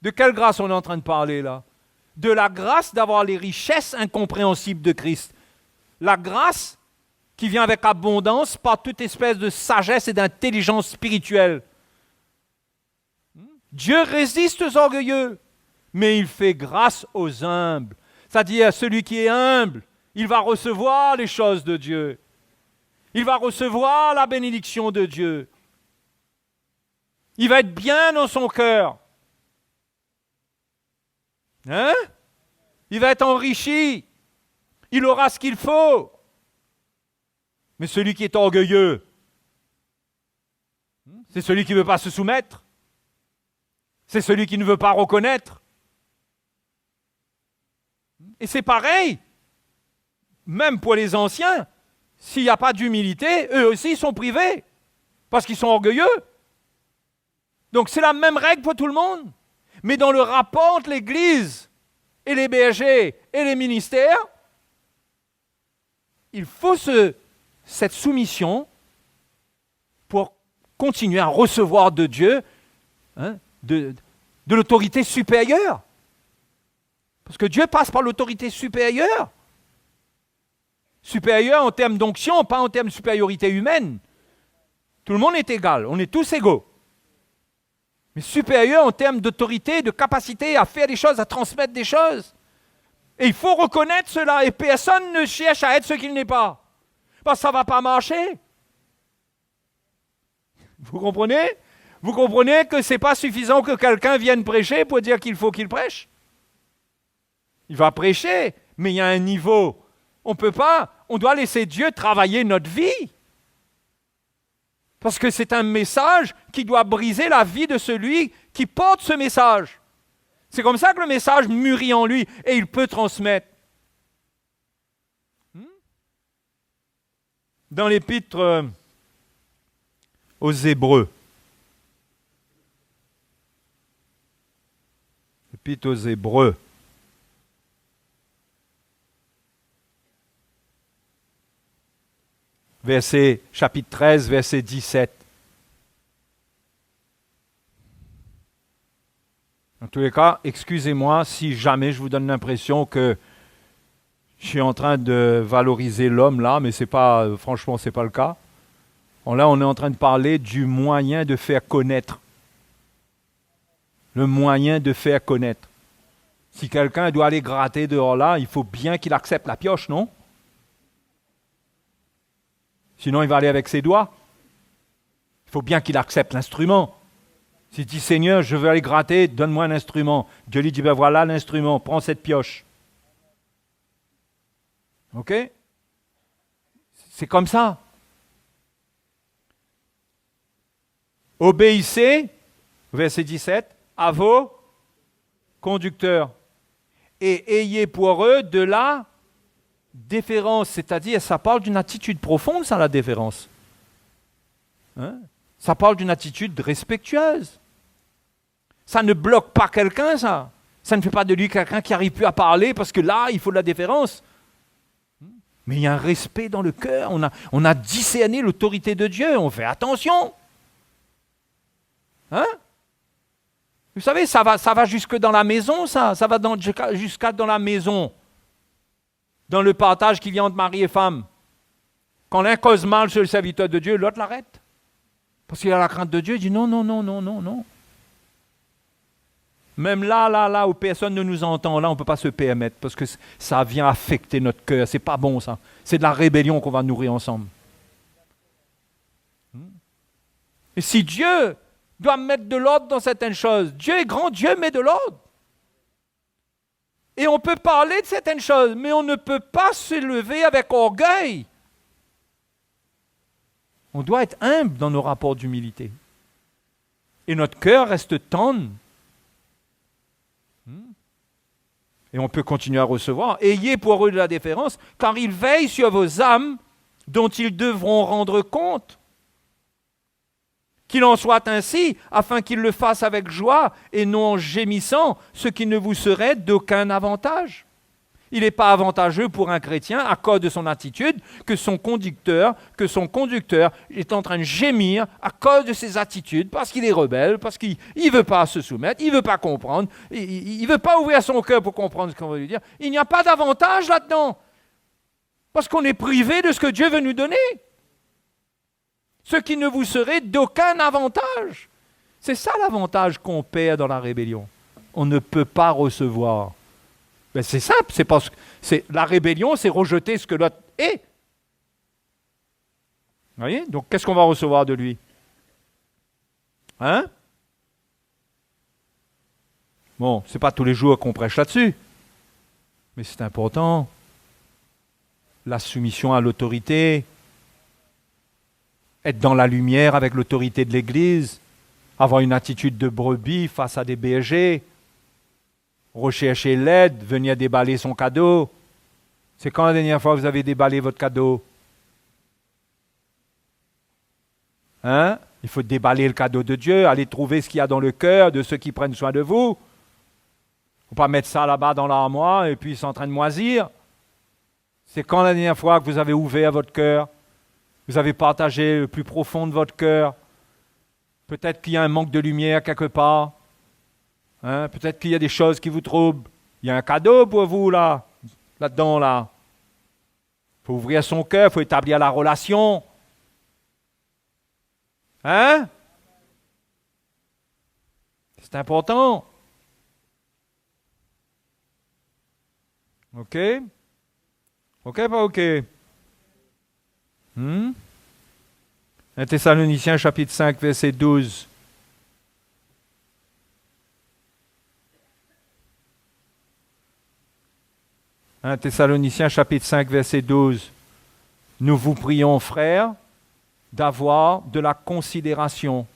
De quelle grâce on est en train de parler là? De la grâce d'avoir les richesses incompréhensibles de Christ. La grâce qui vient avec abondance par toute espèce de sagesse et d'intelligence spirituelle. Dieu résiste aux orgueilleux, mais il fait grâce aux humbles. C'est-à-dire, celui qui est humble, il va recevoir les choses de Dieu. Il va recevoir la bénédiction de Dieu. Il va être bien dans son cœur. Hein? Il va être enrichi. Il aura ce qu'il faut. Mais celui qui est orgueilleux, c'est celui qui ne veut pas se soumettre. C'est celui qui ne veut pas reconnaître. Et c'est pareil, même pour les anciens, s'il n'y a pas d'humilité, eux aussi sont privés, parce qu'ils sont orgueilleux. Donc c'est la même règle pour tout le monde. Mais dans le rapport entre l'Église et les bergers et les ministères, il faut cette soumission pour continuer à recevoir de Dieu de l'autorité supérieure. Parce que Dieu passe par l'autorité supérieure. Supérieure en termes d'onction, pas en termes de supériorité humaine. Tout le monde est égal, on est tous égaux. Mais supérieur en termes d'autorité, de capacité à faire des choses, à transmettre des choses. Et il faut reconnaître cela. Et personne ne cherche à être ce qu'il n'est pas. Parce que ça ne va pas marcher. Vous comprenez? Vous comprenez que ce n'est pas suffisant que quelqu'un vienne prêcher pour dire qu'il faut qu'il prêche. Il va prêcher, mais il y a un niveau. On ne peut pas, on doit laisser Dieu travailler notre vie. Parce que c'est un message qui doit briser la vie de celui qui porte ce message. C'est comme ça que le message mûrit en lui et il peut transmettre. Dans l'épître aux Hébreux, l'épître aux Hébreux, chapitre 13, verset 17. En tous les cas, excusez-moi si jamais je vous donne l'impression que je suis en train de valoriser l'homme là, mais franchement, ce n'est pas le cas. Là, on est en train de parler du moyen de faire connaître. Le moyen de faire connaître. Si quelqu'un doit aller gratter dehors là, il faut bien qu'il accepte la pioche, non? Sinon, il va aller avec ses doigts. Il faut bien qu'il accepte l'instrument. S'il dit, Seigneur, je veux aller gratter, donne-moi un instrument. Dieu lui dit, ben voilà l'instrument, prends cette pioche. Ok? C'est comme ça. Obéissez, verset 17, à vos conducteurs et ayez pour eux de la déférence, c'est-à-dire ça parle d'une attitude profonde, ça, la déférence. Hein? Ça parle d'une attitude respectueuse. Ça ne bloque pas quelqu'un, ça. Ça ne fait pas de lui quelqu'un qui n'arrive plus à parler parce que là, il faut de la déférence. Mais il y a un respect dans le cœur. On a discerné l'autorité de Dieu. On fait attention. Hein? Vous savez, ça va jusque dans la maison, ça va jusqu'à dans la maison. Dans le partage qu'il y a entre mari et femme. Quand l'un cause mal sur le serviteur de Dieu, l'autre l'arrête. Parce qu'il a la crainte de Dieu, il dit non, non, non, non, non, non. Même là où personne ne nous entend, là, on ne peut pas se permettre parce que ça vient affecter notre cœur. C'est pas bon, ça. C'est de la rébellion qu'on va nourrir ensemble. Et si Dieu doit mettre de l'ordre dans certaines choses, Dieu est grand, Dieu met de l'ordre. Et on peut parler de certaines choses, mais on ne peut pas s'élever avec orgueil. On doit être humble dans nos rapports d'humilité. Et notre cœur reste tendre. Et on peut continuer à recevoir. Ayez pour eux de la déférence, car ils veillent sur vos âmes dont ils devront rendre compte. Qu'il en soit ainsi, afin qu'ils le fassent avec joie et non en gémissant, ce qui ne vous serait d'aucun avantage. Il n'est pas avantageux pour un chrétien, à cause de son attitude, que son conducteur est en train de gémir à cause de ses attitudes, parce qu'il est rebelle, parce qu'il ne veut pas se soumettre, il ne veut pas comprendre, il ne veut pas ouvrir son cœur pour comprendre ce qu'on veut lui dire. Il n'y a pas d'avantage là-dedans, parce qu'on est privé de ce que Dieu veut nous donner. Ce qui ne vous serait d'aucun avantage. C'est ça l'avantage qu'on perd dans la rébellion. On ne peut pas recevoir. Ben c'est simple, c'est parce que la rébellion, c'est rejeter ce que l'autre est. Vous voyez? Donc, qu'est-ce qu'on va recevoir de lui? Hein? Bon, c'est pas tous les jours qu'on prêche là-dessus, mais c'est important. La soumission à l'autorité, être dans la lumière avec l'autorité de l'Église, avoir une attitude de brebis face à des bergers, rechercher l'aide, venir déballer son cadeau. C'est quand la dernière fois que vous avez déballé votre cadeau? Hein? Il faut déballer le cadeau de Dieu, aller trouver ce qu'il y a dans le cœur de ceux qui prennent soin de vous. Il ne faut pas mettre ça là-bas dans l'armoire et puis c'est en train de moisir. C'est quand la dernière fois que vous avez ouvert votre cœur? Vous avez partagé le plus profond de votre cœur. Peut-être qu'il y a un manque de lumière quelque part. Hein? Peut-être qu'il y a des choses qui vous troublent. Il y a un cadeau pour vous là-dedans. Il faut ouvrir son cœur, il faut établir la relation. Hein? C'est important. OK? OK, pas OK? 1 Thessaloniciens chapitre 5, verset 12. Thessaloniciens chapitre 5, verset 12. Nous vous prions, frères, d'avoir de la considération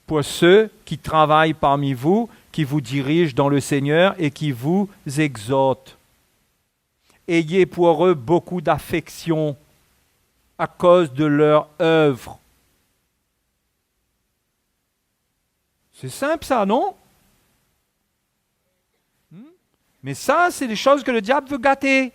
pour ceux qui travaillent parmi vous, qui vous dirigent dans le Seigneur et qui vous exhortent. Ayez pour eux beaucoup d'affection à cause de leur œuvre. C'est simple ça, non? Mais ça, c'est des choses que le diable veut gâter.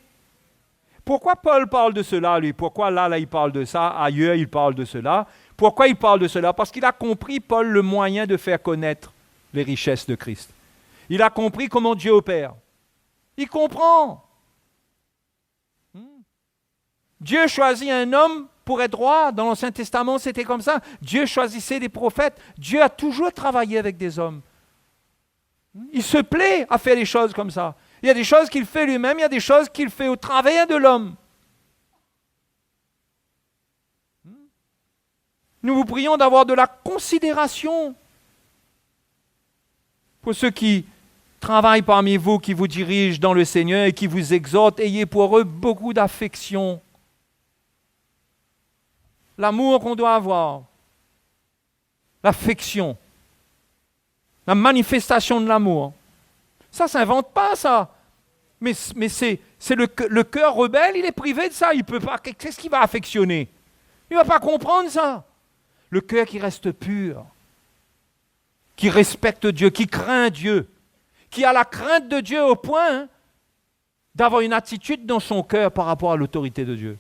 Pourquoi Paul parle de cela, lui? Pourquoi là, il parle de ça, ailleurs, il parle de cela? Pourquoi il parle de cela? Parce qu'il a compris, Paul, le moyen de faire connaître les richesses de Christ. Il a compris comment Dieu opère. Il comprend. Dieu choisit un homme pour être roi. Dans l'Ancien Testament, c'était comme ça. Dieu choisissait des prophètes. Dieu a toujours travaillé avec des hommes. Il se plaît à faire des choses comme ça. Il y a des choses qu'il fait lui-même, il y a des choses qu'il fait au travers de l'homme. Nous vous prions d'avoir de la considération pour ceux qui travaillent parmi vous, qui vous dirigent dans le Seigneur et qui vous exhortent. Ayez pour eux beaucoup d'affection. L'amour qu'on doit avoir, l'affection, la manifestation de l'amour. Ça ne s'invente pas, ça. Mais c'est le cœur rebelle, il est privé de ça. Il peut pas. Qu'est-ce qu'il va affectionner? Il ne va pas comprendre ça. Le cœur qui reste pur, qui respecte Dieu, qui craint Dieu, qui a la crainte de Dieu au point d'avoir une attitude dans son cœur par rapport à l'autorité de Dieu.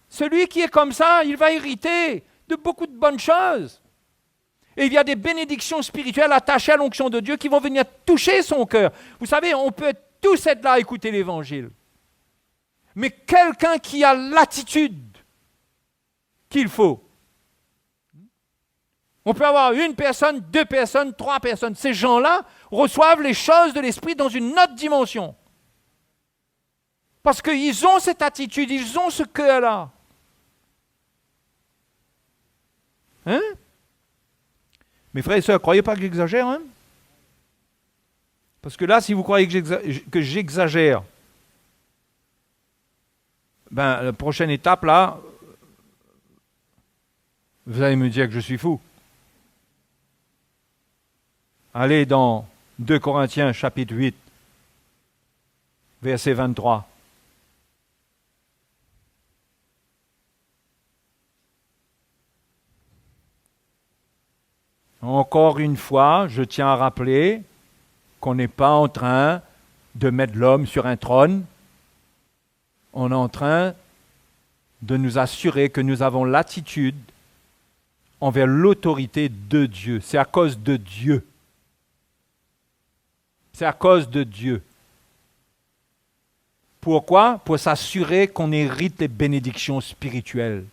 Celui qui est comme ça, il va hériter de beaucoup de bonnes choses. Et il y a des bénédictions spirituelles attachées à l'onction de Dieu qui vont venir toucher son cœur. Vous savez, on peut tous être là à écouter l'Évangile. Mais quelqu'un qui a l'attitude qu'il faut. On peut avoir une personne, 2 personnes, 3 personnes. Ces gens-là reçoivent les choses de l'Esprit dans une autre dimension. Parce qu'ils ont cette attitude, ils ont ce cœur-là. Hein? Mes frères et sœurs, croyez pas que j'exagère, hein? Parce que là, si vous croyez que j'exagère, ben, la prochaine étape, là, vous allez me dire que je suis fou. Allez dans 2 Corinthiens, chapitre 8, verset 23. Encore une fois, je tiens à rappeler qu'on n'est pas en train de mettre l'homme sur un trône. On est en train de nous assurer que nous avons l'attitude envers l'autorité de Dieu. C'est à cause de Dieu. C'est à cause de Dieu. Pourquoi? Pour s'assurer qu'on hérite les bénédictions spirituelles.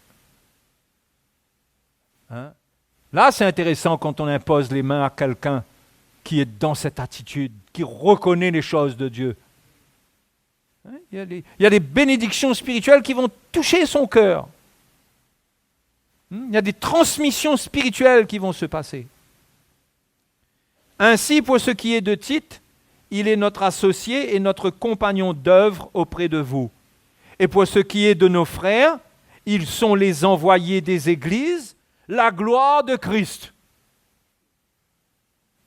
Hein? Là, c'est intéressant quand on impose les mains à quelqu'un qui est dans cette attitude, qui reconnaît les choses de Dieu. Hein? Il y a des bénédictions spirituelles qui vont toucher son cœur. Il y a des transmissions spirituelles qui vont se passer. Ainsi, pour ce qui est de Tite, il est notre associé et notre compagnon d'œuvre auprès de vous. Et pour ce qui est de nos frères, ils sont les envoyés des églises, la gloire de Christ.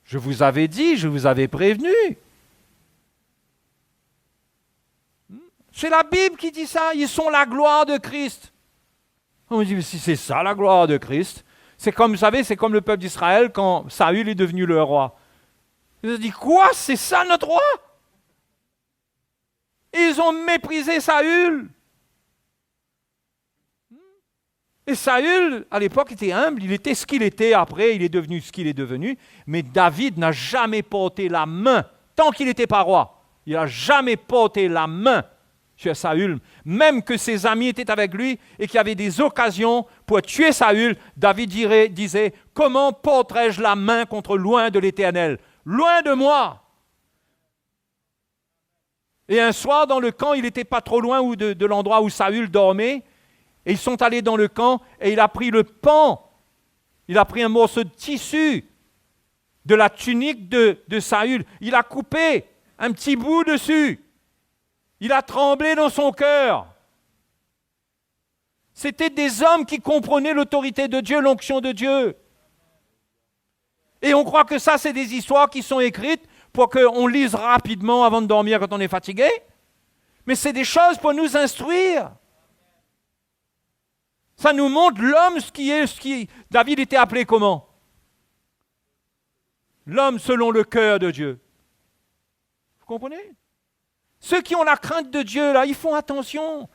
Je vous avais dit, je vous avais prévenu. C'est la Bible qui dit ça, ils sont la gloire de Christ. On me dit, mais si c'est ça la gloire de Christ, c'est comme, vous savez, c'est comme le peuple d'Israël quand Saül est devenu le roi. Ils ont dit, quoi, c'est ça notre roi? Ils ont méprisé Saül. Et Saül, à l'époque, était humble, il était ce qu'il était, après il est devenu ce qu'il est devenu, mais David n'a jamais porté la main, tant qu'il n'était pas roi, il n'a jamais porté la main sur Saül, même que ses amis étaient avec lui et qu'il y avait des occasions pour tuer Saül, David disait, comment porterais-je la main contre loin de l'Éternel? Loin de moi! Et un soir, dans le camp, il n'était pas trop loin de l'endroit où Saül dormait, et ils sont allés dans le camp, et il a pris le pan, il a pris un morceau de tissu de la tunique de Saül, il a coupé un petit bout dessus, il a tremblé dans son cœur. C'était des hommes qui comprenaient l'autorité de Dieu, l'onction de Dieu. Et on croit que ça, c'est des histoires qui sont écrites pour qu'on lise rapidement avant de dormir quand on est fatigué. Mais c'est des choses pour nous instruire. Ça nous montre l'homme, ce qui est. David était appelé comment? L'homme selon le cœur de Dieu. Vous comprenez? Ceux qui ont la crainte de Dieu, là, ils font attention.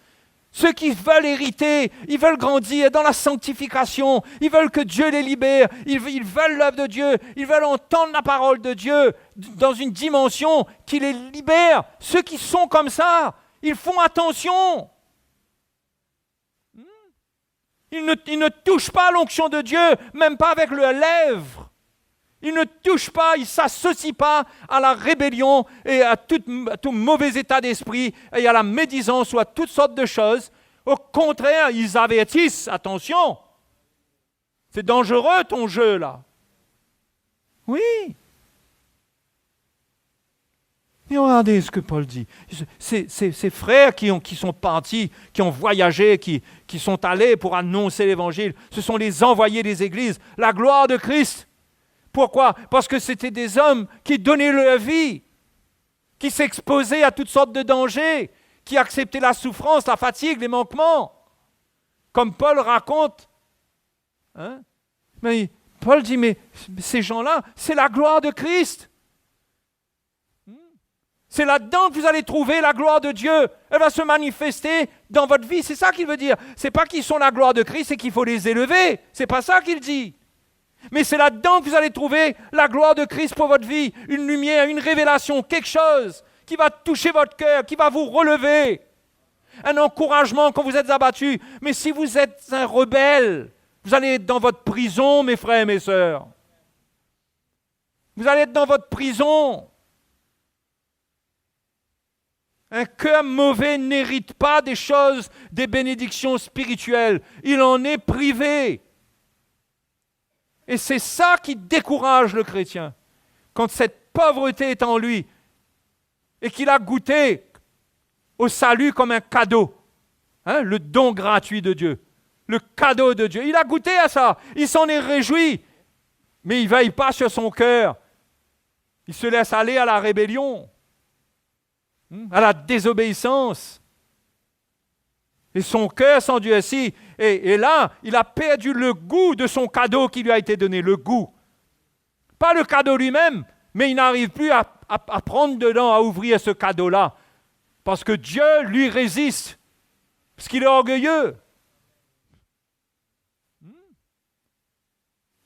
Ceux qui veulent hériter, ils veulent grandir dans la sanctification, ils veulent que Dieu les libère, ils veulent l'œuvre de Dieu, ils veulent entendre la parole de Dieu dans une dimension qui les libère. Ceux qui sont comme ça, ils font attention. Ils ne touchent pas à l'onction de Dieu, même pas avec leurs lèvres. Ils ne touchent pas, ils ne s'associent pas à la rébellion et à tout mauvais état d'esprit et à la médisance ou à toutes sortes de choses. Au contraire, ils avertissent, attention, c'est dangereux ton jeu là. Oui. Et regardez ce que Paul dit. Ces frères qui sont partis, qui ont voyagé, qui sont allés pour annoncer l'évangile, ce sont les envoyés des églises, la gloire de Christ. Pourquoi? Parce que c'était des hommes qui donnaient leur vie, qui s'exposaient à toutes sortes de dangers, qui acceptaient la souffrance, la fatigue, les manquements. Comme Paul raconte. Hein? Mais Paul dit, mais ces gens-là, c'est la gloire de Christ. C'est là-dedans que vous allez trouver la gloire de Dieu. Elle va se manifester dans votre vie. C'est ça qu'il veut dire. C'est pas qu'ils sont la gloire de Christ et qu'il faut les élever. C'est pas ça qu'il dit. Mais c'est là-dedans que vous allez trouver la gloire de Christ pour votre vie, une lumière, une révélation, quelque chose qui va toucher votre cœur, qui va vous relever. Un encouragement quand vous êtes abattu. Mais si vous êtes un rebelle, vous allez être dans votre prison, mes frères et mes sœurs. Vous allez être dans votre prison. Un cœur mauvais n'hérite pas des choses, des bénédictions spirituelles. Il en est privé. Et c'est ça qui décourage le chrétien. Quand cette pauvreté est en lui et qu'il a goûté au salut comme un cadeau, le don gratuit de Dieu, le cadeau de Dieu. Il a goûté à ça, il s'en est réjoui, mais il ne veille pas sur son cœur. Il se laisse aller à la rébellion, à la désobéissance. Et son cœur s'endurcit. Et là, il a perdu le goût de son cadeau qui lui a été donné, le goût. Pas le cadeau lui-même, mais il n'arrive plus à prendre dedans, à ouvrir ce cadeau-là. Parce que Dieu lui résiste. Parce qu'il est orgueilleux.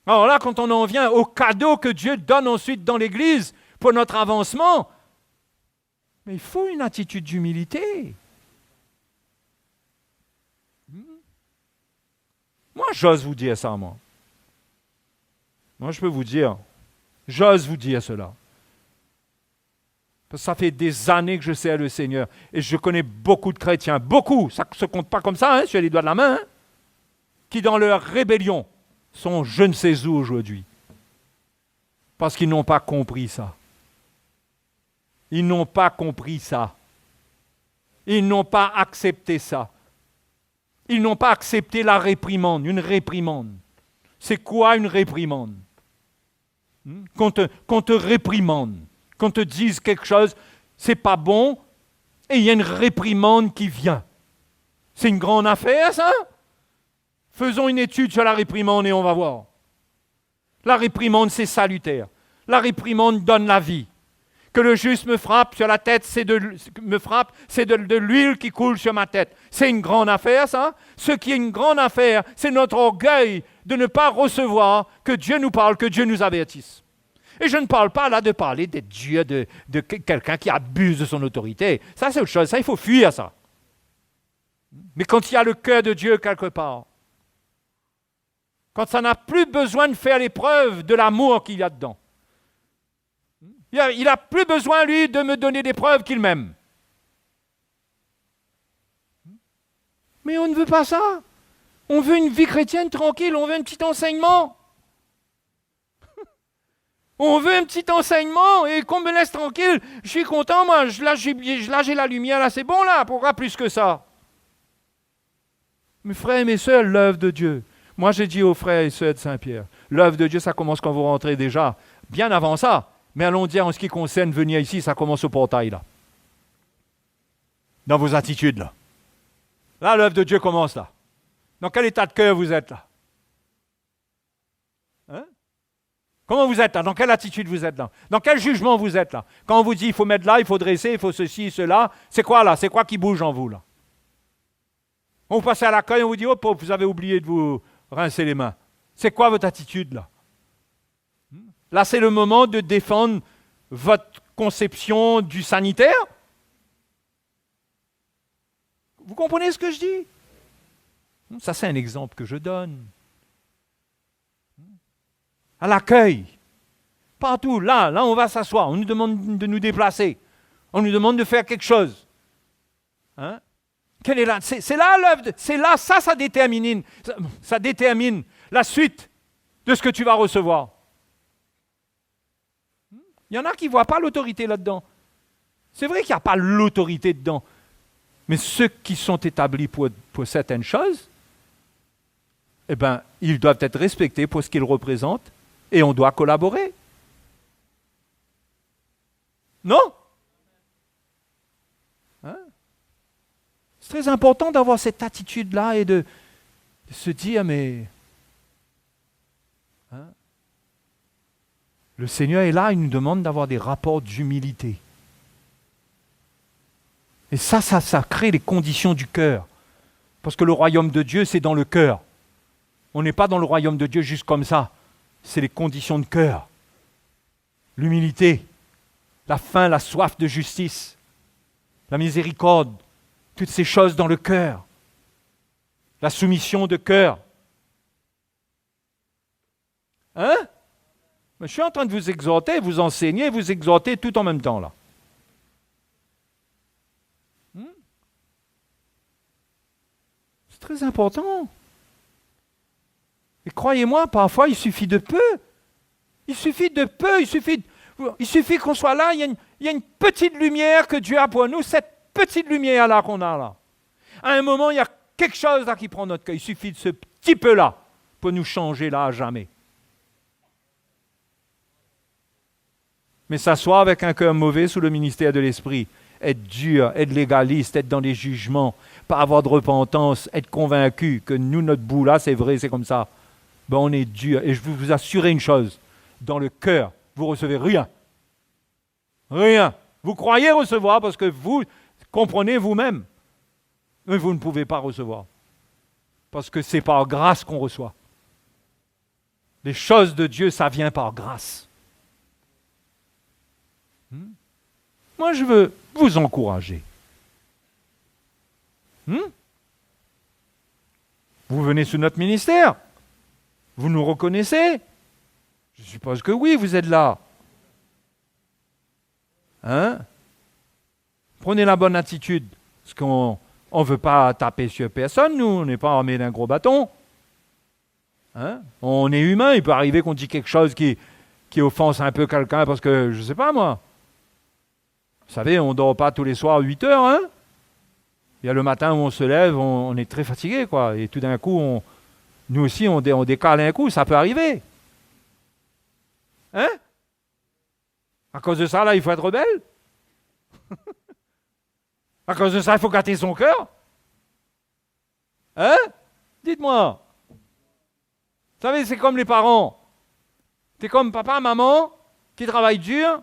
Alors là, quand on en vient au cadeau que Dieu donne ensuite dans l'Église pour notre avancement, mais il faut une attitude d'humilité. Moi, j'ose vous dire ça, moi. Moi, je peux vous dire, j'ose vous dire cela. Parce que ça fait des années que je sers le Seigneur. Et je connais beaucoup de chrétiens, beaucoup, ça ne se compte pas comme ça, sur les doigts de la main, qui dans leur rébellion sont je ne sais où aujourd'hui. Parce qu'ils n'ont pas compris ça. Ils n'ont pas compris ça. Ils n'ont pas accepté ça. Ils n'ont pas accepté la réprimande, une réprimande. C'est quoi une réprimande? Qu'on te réprimande, qu'on te dise quelque chose, c'est pas bon, et il y a une réprimande qui vient. C'est une grande affaire, ça? Faisons une étude sur la réprimande et on va voir. La réprimande, c'est salutaire. La réprimande donne la vie. Que le juste me frappe sur la tête, c'est de l'huile qui coule sur ma tête. C'est une grande affaire, ça. Ce qui est une grande affaire, c'est notre orgueil de ne pas recevoir que Dieu nous parle, que Dieu nous avertisse. Et je ne parle pas là de parler d'être Dieu, de quelqu'un qui abuse de son autorité. Ça, c'est autre chose. Ça, il faut fuir ça. Mais quand il y a le cœur de Dieu quelque part, quand ça n'a plus besoin de faire l'épreuve de l'amour qu'il y a dedans, il n'a plus besoin, lui, de me donner des preuves qu'il m'aime. Mais on ne veut pas ça. On veut une vie chrétienne tranquille, on veut un petit enseignement. On veut un petit enseignement et qu'on me laisse tranquille. Je suis content, moi, là j'ai la lumière, là c'est bon, là, pourquoi plus que ça? Mes frères et mes sœurs, l'œuvre de Dieu. Moi j'ai dit aux frères et sœurs de Saint-Pierre, l'œuvre de Dieu, ça commence quand vous rentrez déjà. Bien avant ça. Mais allons dire, en ce qui concerne venir ici, ça commence au portail, là. Dans vos attitudes, là. Là, l'œuvre de Dieu commence, là. Dans quel état de cœur vous êtes, là? Hein? Comment vous êtes, là? Dans quelle attitude vous êtes, là? Dans quel jugement vous êtes, là? Quand on vous dit, il faut mettre là, il faut dresser, il faut ceci, cela, c'est quoi, là? C'est quoi qui bouge en vous, là? On vous passe à l'accueil, on vous dit, oh, pauvre, vous avez oublié de vous rincer les mains. C'est quoi votre attitude, là? Là, c'est le moment de défendre votre conception du sanitaire. Vous comprenez ce que je dis? Ça, c'est un exemple que je donne. À l'accueil. Partout, là, on va s'asseoir. On nous demande de nous déplacer. On nous demande de faire quelque chose. Hein? Quelle est là? C'est là l'œuvre. C'est là, ça détermine la suite de ce que tu vas recevoir. Il y en a qui ne voient pas l'autorité là-dedans. C'est vrai qu'il n'y a pas l'autorité dedans. Mais ceux qui sont établis pour certaines choses, eh bien, ils doivent être respectés pour ce qu'ils représentent et on doit collaborer. Non? Hein? C'est très important d'avoir cette attitude-là et de se dire, mais... Hein? Le Seigneur est là, il nous demande d'avoir des rapports d'humilité. Et ça crée les conditions du cœur. Parce que le royaume de Dieu, c'est dans le cœur. On n'est pas dans le royaume de Dieu juste comme ça. c'est les conditions de cœur. L'humilité, la faim, la soif de justice, la miséricorde, toutes ces choses dans le cœur, la soumission de cœur. Hein? Mais je suis en train de vous exhorter, vous enseigner, vous exhorter tout en même temps là. C'est très important. Et croyez-moi, parfois il suffit de peu. Il suffit de peu, il suffit qu'on soit là, il y a une petite lumière que Dieu a pour nous, cette petite lumière là qu'on a là. À un moment, il y a quelque chose là qui prend notre cœur. Il suffit de ce petit peu là pour nous changer là à jamais. Mais s'asseoir avec un cœur mauvais sous le ministère de l'Esprit, être dur, être légaliste, être dans les jugements, pas avoir de repentance, être convaincu que nous, notre bout là, c'est vrai, c'est comme ça. Ben on est dur. Et je vais vous assurer une chose, dans le cœur, vous recevez rien. Rien. Vous croyez recevoir parce que vous comprenez vous-même. Mais vous ne pouvez pas recevoir. Parce que c'est par grâce qu'on reçoit. Les choses de Dieu, ça vient par grâce. Moi, je veux vous encourager. Vous venez sous notre ministère. Vous nous reconnaissez. Je suppose que oui, vous êtes là. Hein? Prenez la bonne attitude. Parce qu'on ne veut pas taper sur personne, nous. On n'est pas armé d'un gros bâton. Hein? On est humain. Il peut arriver qu'on dise quelque chose qui offense un peu quelqu'un parce que, je ne sais pas moi. Vous savez, on ne dort pas tous les soirs 8 heures. Hein? Il y a le matin où on se lève, on est très fatigué, quoi. Et tout d'un coup, nous aussi, on décale un coup. Ça peut arriver. Hein? À cause de ça, là, il faut être rebelle? À cause de ça, il faut gâter son cœur? Hein? Dites-moi. Vous savez, c'est comme les parents. C'est comme papa, maman, qui travaillent dur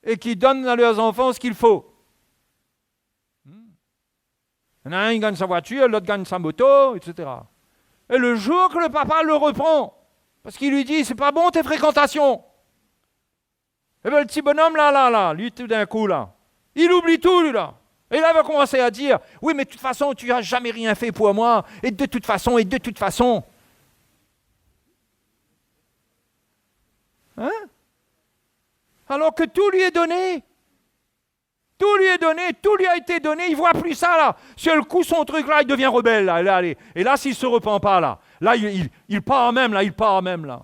et qui donnent à leurs enfants ce qu'il faut. Il y en a un qui gagne sa voiture, l'autre gagne sa moto, etc. Et le jour que le papa le reprend, parce qu'il lui dit, c'est pas bon tes fréquentations. Et bien le petit bonhomme là, lui tout d'un coup là, il oublie tout lui là. Et là il va commencer à dire, oui mais de toute façon tu n'as jamais rien fait pour moi, et de toute façon. Hein? Alors que tout lui est donné. Tout lui est donné, tout lui a été donné, il ne voit plus ça là. Sur le coup, son truc là, il devient rebelle là. Et là, s'il ne se repent pas là, il part même là,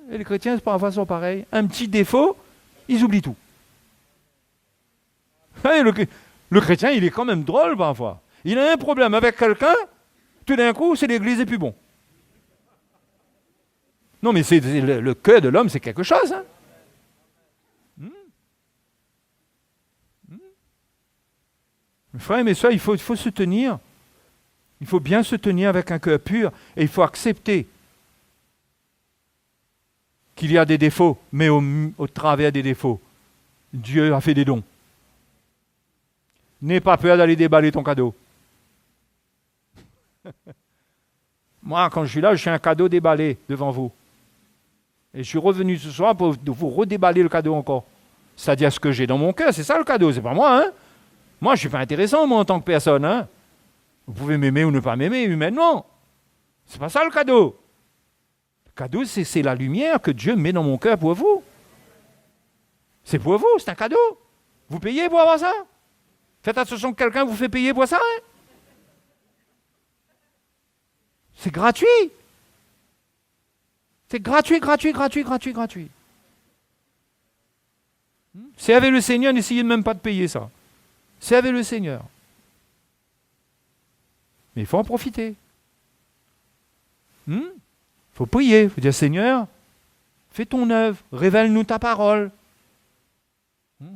Et les chrétiens, parfois, sont pareils. Un petit défaut, ils oublient tout. Et le chrétien, il est quand même drôle parfois. Il a un problème avec quelqu'un, tout d'un coup, c'est l'église est plus bon. Non, mais c'est le cœur de l'homme, c'est quelque chose. Hein. Frères et sœurs, il faut se tenir. Il faut bien se tenir avec un cœur pur et il faut accepter qu'il y a des défauts, mais au travers des défauts, Dieu a fait des dons. N'aie pas peur d'aller déballer ton cadeau. Moi, quand je suis là, je suis un cadeau déballé devant vous. Et je suis revenu ce soir pour vous redéballer le cadeau encore. C'est-à-dire ce que j'ai dans mon cœur, c'est ça le cadeau, c'est pas moi, hein. Moi, je ne suis pas intéressant, moi, en tant que personne. Hein. Vous pouvez m'aimer ou ne pas m'aimer, humainement. C'est pas ça le cadeau. Le cadeau, c'est la lumière que Dieu met dans mon cœur pour vous. C'est pour vous, c'est un cadeau. Vous payez pour avoir ça? Faites attention que quelqu'un vous fait payer pour ça. Hein. C'est gratuit. C'est gratuit. Servez le Seigneur, n'essayez même pas de payer ça. Servez le Seigneur. Mais il faut en profiter. Il faut prier. Il faut dire, Seigneur, fais ton œuvre, révèle-nous ta parole.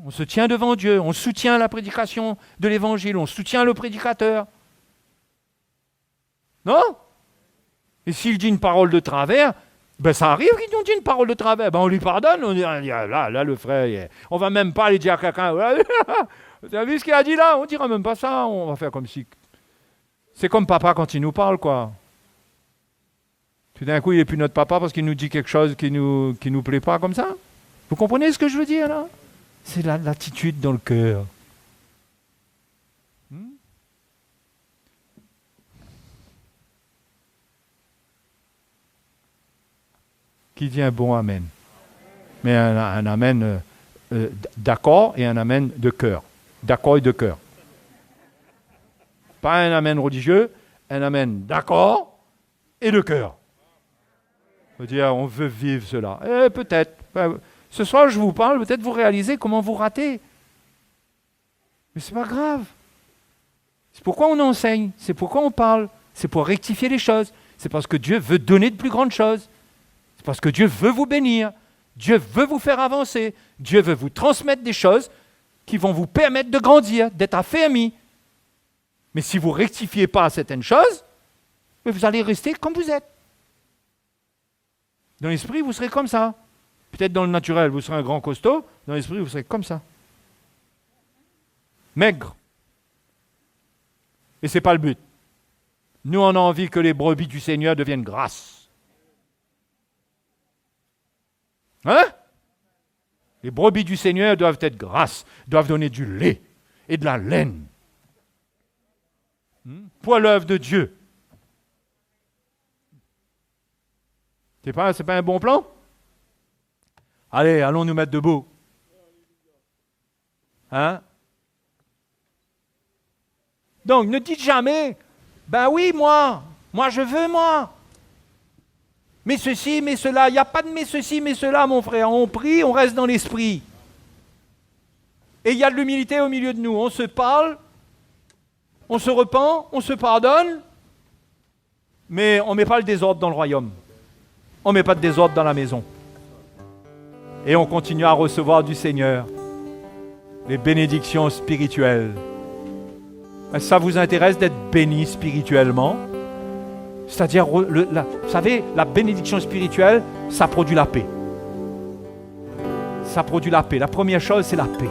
On se tient devant Dieu, on soutient la prédication de l'Évangile, on soutient le prédicateur. Non? Et s'il dit une parole de travers, ben ça arrive qu'il nous dit une parole de travers. Ben on lui pardonne, on dit, là le frère, on va même pas aller dire à quelqu'un, tu as vu ce qu'il a dit là? On dira même pas ça, on va faire comme si... C'est comme papa quand il nous parle, quoi. Tout d'un coup, il n'est plus notre papa parce qu'il nous dit quelque chose qui nous plaît pas comme ça. Vous comprenez ce que je veux dire là? C'est l'attitude dans le cœur. Qui dit un bon amen? Mais un amen d'accord et un amen de cœur. D'accord et de cœur. Pas un amen religieux, un amen d'accord et de cœur. On veut dire, on veut vivre cela. Peut-être. Ce soir, je vous parle, peut-être vous réalisez comment vous ratez. Mais c'est pas grave. C'est pourquoi on enseigne, c'est pourquoi on parle, c'est pour rectifier les choses. C'est parce que Dieu veut donner de plus grandes choses. C'est parce que Dieu veut vous bénir. Dieu veut vous faire avancer. Dieu veut vous transmettre des choses qui vont vous permettre de grandir, d'être affermis. Mais si vous ne rectifiez pas certaines choses, vous allez rester comme vous êtes. Dans l'esprit, vous serez comme ça. Peut-être dans le naturel, vous serez un grand costaud. Dans l'esprit, vous serez comme ça. Maigre. Et ce n'est pas le but. Nous, on a envie que les brebis du Seigneur deviennent grasses. Hein? Les brebis du Seigneur doivent être grasses, doivent donner du lait et de la laine. Pour l'œuvre de Dieu. C'est pas un bon plan? Allez, allons nous mettre debout. Hein? Donc, ne dites jamais, ben oui, moi je veux, moi. Mais ceci, mais cela, il n'y a pas de mais ceci, mais cela, mon frère. On prie, on reste dans l'esprit. Et il y a de l'humilité au milieu de nous. On se parle, on se repent, on se pardonne, mais on ne met pas le désordre dans le royaume. On ne met pas de désordre dans la maison. Et on continue à recevoir du Seigneur les bénédictions spirituelles. Ça vous intéresse d'être béni spirituellement? C'est-à-dire, vous savez, la bénédiction spirituelle, ça produit la paix. Ça produit la paix. La première chose, c'est la paix.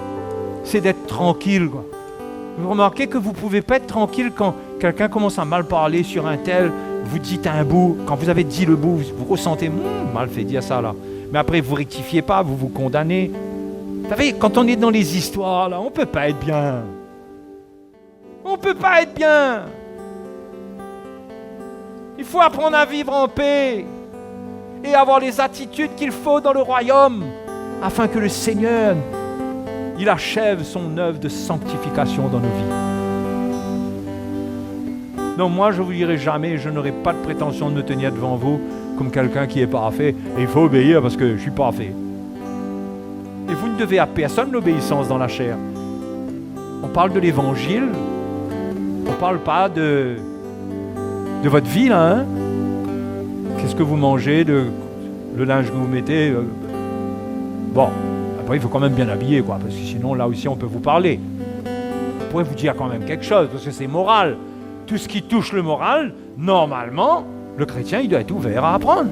C'est d'être tranquille, quoi. Vous remarquez que vous ne pouvez pas être tranquille quand quelqu'un commence à mal parler sur un tel, vous dites un bout, quand vous avez dit le bout, vous ressentez, mal fait dire ça là. Mais après, vous ne rectifiez pas, vous vous condamnez. Vous savez, quand on est dans les histoires, là, on ne peut pas être bien. On ne peut pas être bien. Il faut apprendre à vivre en paix et avoir les attitudes qu'il faut dans le royaume afin que le Seigneur, il achève son œuvre de sanctification dans nos vies. Non, moi, je ne vous dirai jamais, je n'aurai pas de prétention de me tenir devant vous comme quelqu'un qui est parfait. Et il faut obéir parce que je suis parfait. Et vous ne devez à personne l'obéissance dans la chair. On parle de l'évangile. On ne parle pas de votre vie, là. Hein? Qu'est-ce que vous mangez, le linge que vous mettez. Bon, après, il faut quand même bien habiller, quoi, parce que sinon, là aussi, on peut vous parler. On pourrait vous dire quand même quelque chose, parce que c'est moral. Tout ce qui touche le moral, normalement, le chrétien, il doit être ouvert à apprendre.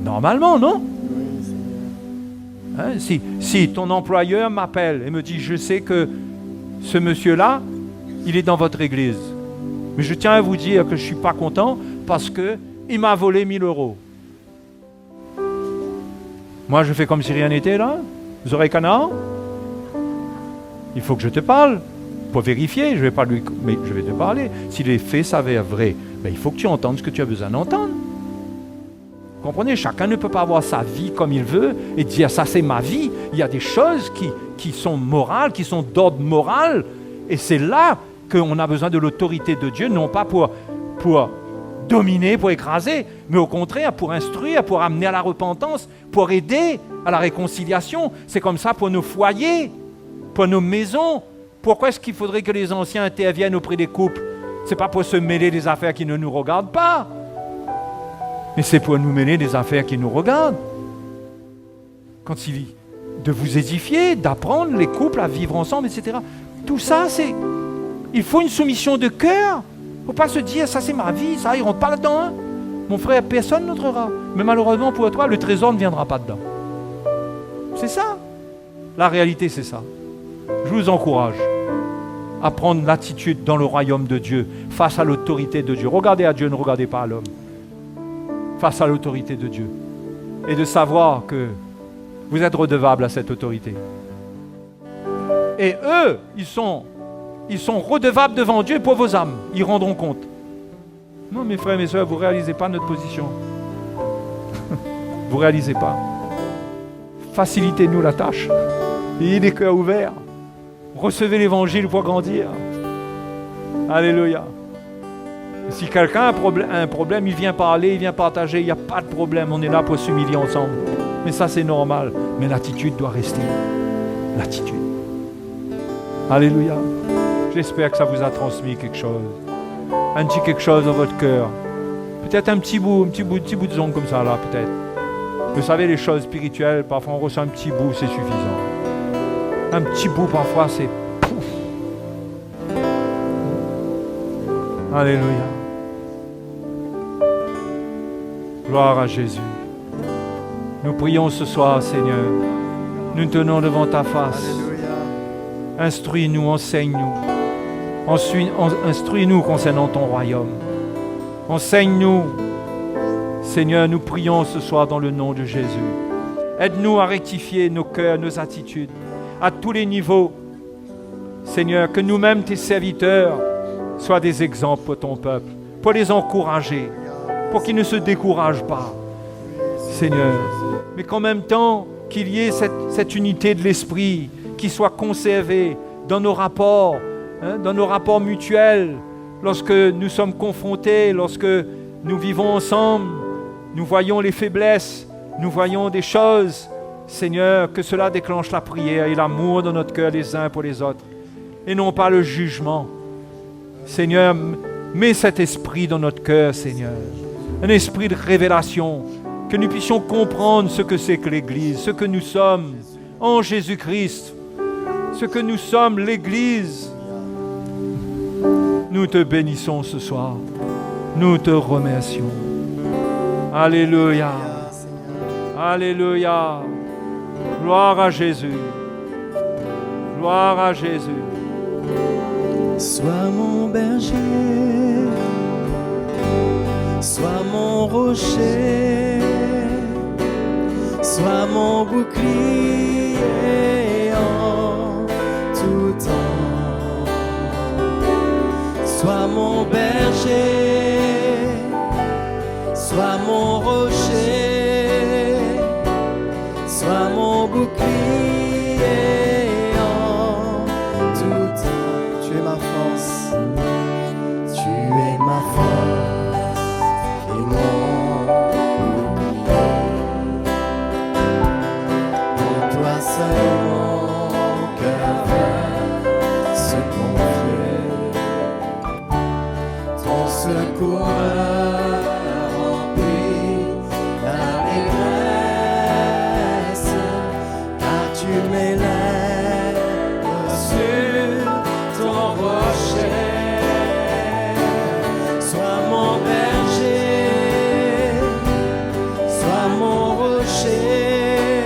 Normalement, non? Hein, si ton employeur m'appelle et me dit, je sais que ce monsieur-là, il est dans votre église, mais je tiens à vous dire que je ne suis pas content parce qu'il m'a volé 1 000 euros. Moi, je fais comme si rien n'était là. Vous aurez canard? Il faut que je te parle. Pour vérifier, je vais pas lui, mais je vais te parler. Si les faits s'avèrent vrais, ben, il faut que tu entendes ce que tu as besoin d'entendre. Vous comprenez? Chacun ne peut pas avoir sa vie comme il veut et dire ça c'est ma vie. Il y a des choses qui sont morales, qui sont d'ordre moral. Et c'est là qu'on a besoin de l'autorité de Dieu, non pas pour dominer, pour écraser, mais au contraire pour instruire, pour amener à la repentance, pour aider à la réconciliation. C'est comme ça pour nos foyers, pour nos maisons. Pourquoi est-ce qu'il faudrait que les anciens interviennent auprès des couples? Ce n'est pas pour se mêler des affaires qui ne nous regardent pas, mais c'est pour nous mêler des affaires qui nous regardent. Quand il dit de vous édifier, d'apprendre les couples à vivre ensemble, etc. Tout ça, c'est... Il faut une soumission de cœur. Il ne faut pas se dire, ça c'est ma vie, ça, ils ne rentrent pas là-dedans. Hein. Mon frère, personne n'entrera. Mais malheureusement pour toi, le trésor ne viendra pas dedans. C'est ça. La réalité, c'est ça. Je vous encourage à prendre l'attitude dans le royaume de Dieu, face à l'autorité de Dieu. Regardez à Dieu, ne regardez pas à l'homme. face à l'autorité de Dieu et de savoir que vous êtes redevable à cette autorité. Et eux, ils sont redevables devant Dieu pour vos âmes. Ils rendront compte. Non, mes frères et mes sœurs, vous ne réalisez pas notre position. Vous ne réalisez pas. Facilitez-nous la tâche. Ayez les cœurs ouverts. Recevez l'évangile pour grandir. Alléluia. Et si quelqu'un a un problème, il vient parler, il vient partager, il n'y a pas de problème. On est là pour s'humilier ensemble. Mais ça, c'est normal. Mais l'attitude doit rester. L'attitude. Alléluia. J'espère que ça vous a transmis quelque chose. Un petit quelque chose dans votre cœur. Peut-être un petit bout de zone comme ça là, peut-être. Vous savez, les choses spirituelles, parfois on ressent un petit bout, c'est suffisant. Un petit bout, parfois, c'est pouf. Alléluia. Gloire à Jésus. Nous prions ce soir, Seigneur. Nous tenons devant ta face. Instruis-nous, enseigne-nous. Instruis-nous concernant ton royaume. Enseigne-nous. Seigneur, nous prions ce soir dans le nom de Jésus. Aide-nous à rectifier nos cœurs, nos attitudes, à tous les niveaux. Seigneur, que nous-mêmes, tes serviteurs, soient des exemples pour ton peuple, pour les encourager, pour qu'ils ne se découragent pas. Seigneur, mais qu'en même temps, qu'il y ait cette unité de l'esprit qui soit conservée dans nos rapports, dans nos rapports mutuels, lorsque nous sommes confrontés, lorsque nous vivons ensemble, nous voyons les faiblesses, nous voyons des choses. Seigneur, que cela déclenche la prière et l'amour dans notre cœur les uns pour les autres, et non pas le jugement. Seigneur, mets cet esprit dans notre cœur, Seigneur, un esprit de révélation, que nous puissions comprendre ce que c'est que l'Église, ce que nous sommes en Jésus-Christ, ce que nous sommes, l'Église. Nous te bénissons ce soir. Nous te remercions. Alléluia. Alléluia. Gloire à Jésus. Gloire à Jésus. Sois mon berger, sois mon rocher, sois mon bouclier en tout temps. Sois mon berger, sois mon rocher, sois mon bouclier en tout temps. Tu es ma force, tu es ma force et mon bouclier. Pour toi seul mon cœur veut se confier. Ton secours remplit l'allégresse, car tu m'élèves sur ton rocher. Sois mon berger, sois mon rocher,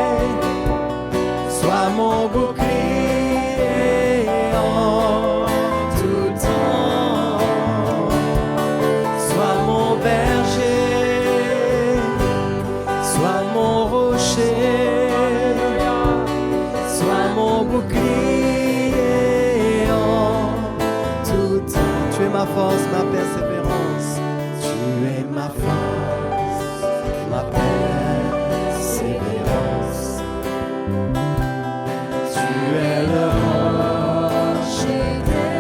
sois mon bouclier en tout temps. Sois mon berger, sois mon rocher, sois mon bouclier en tout temps. Tu es ma force, ma persévérance. Tu es ma force, ma persévérance. Tu es le rocher des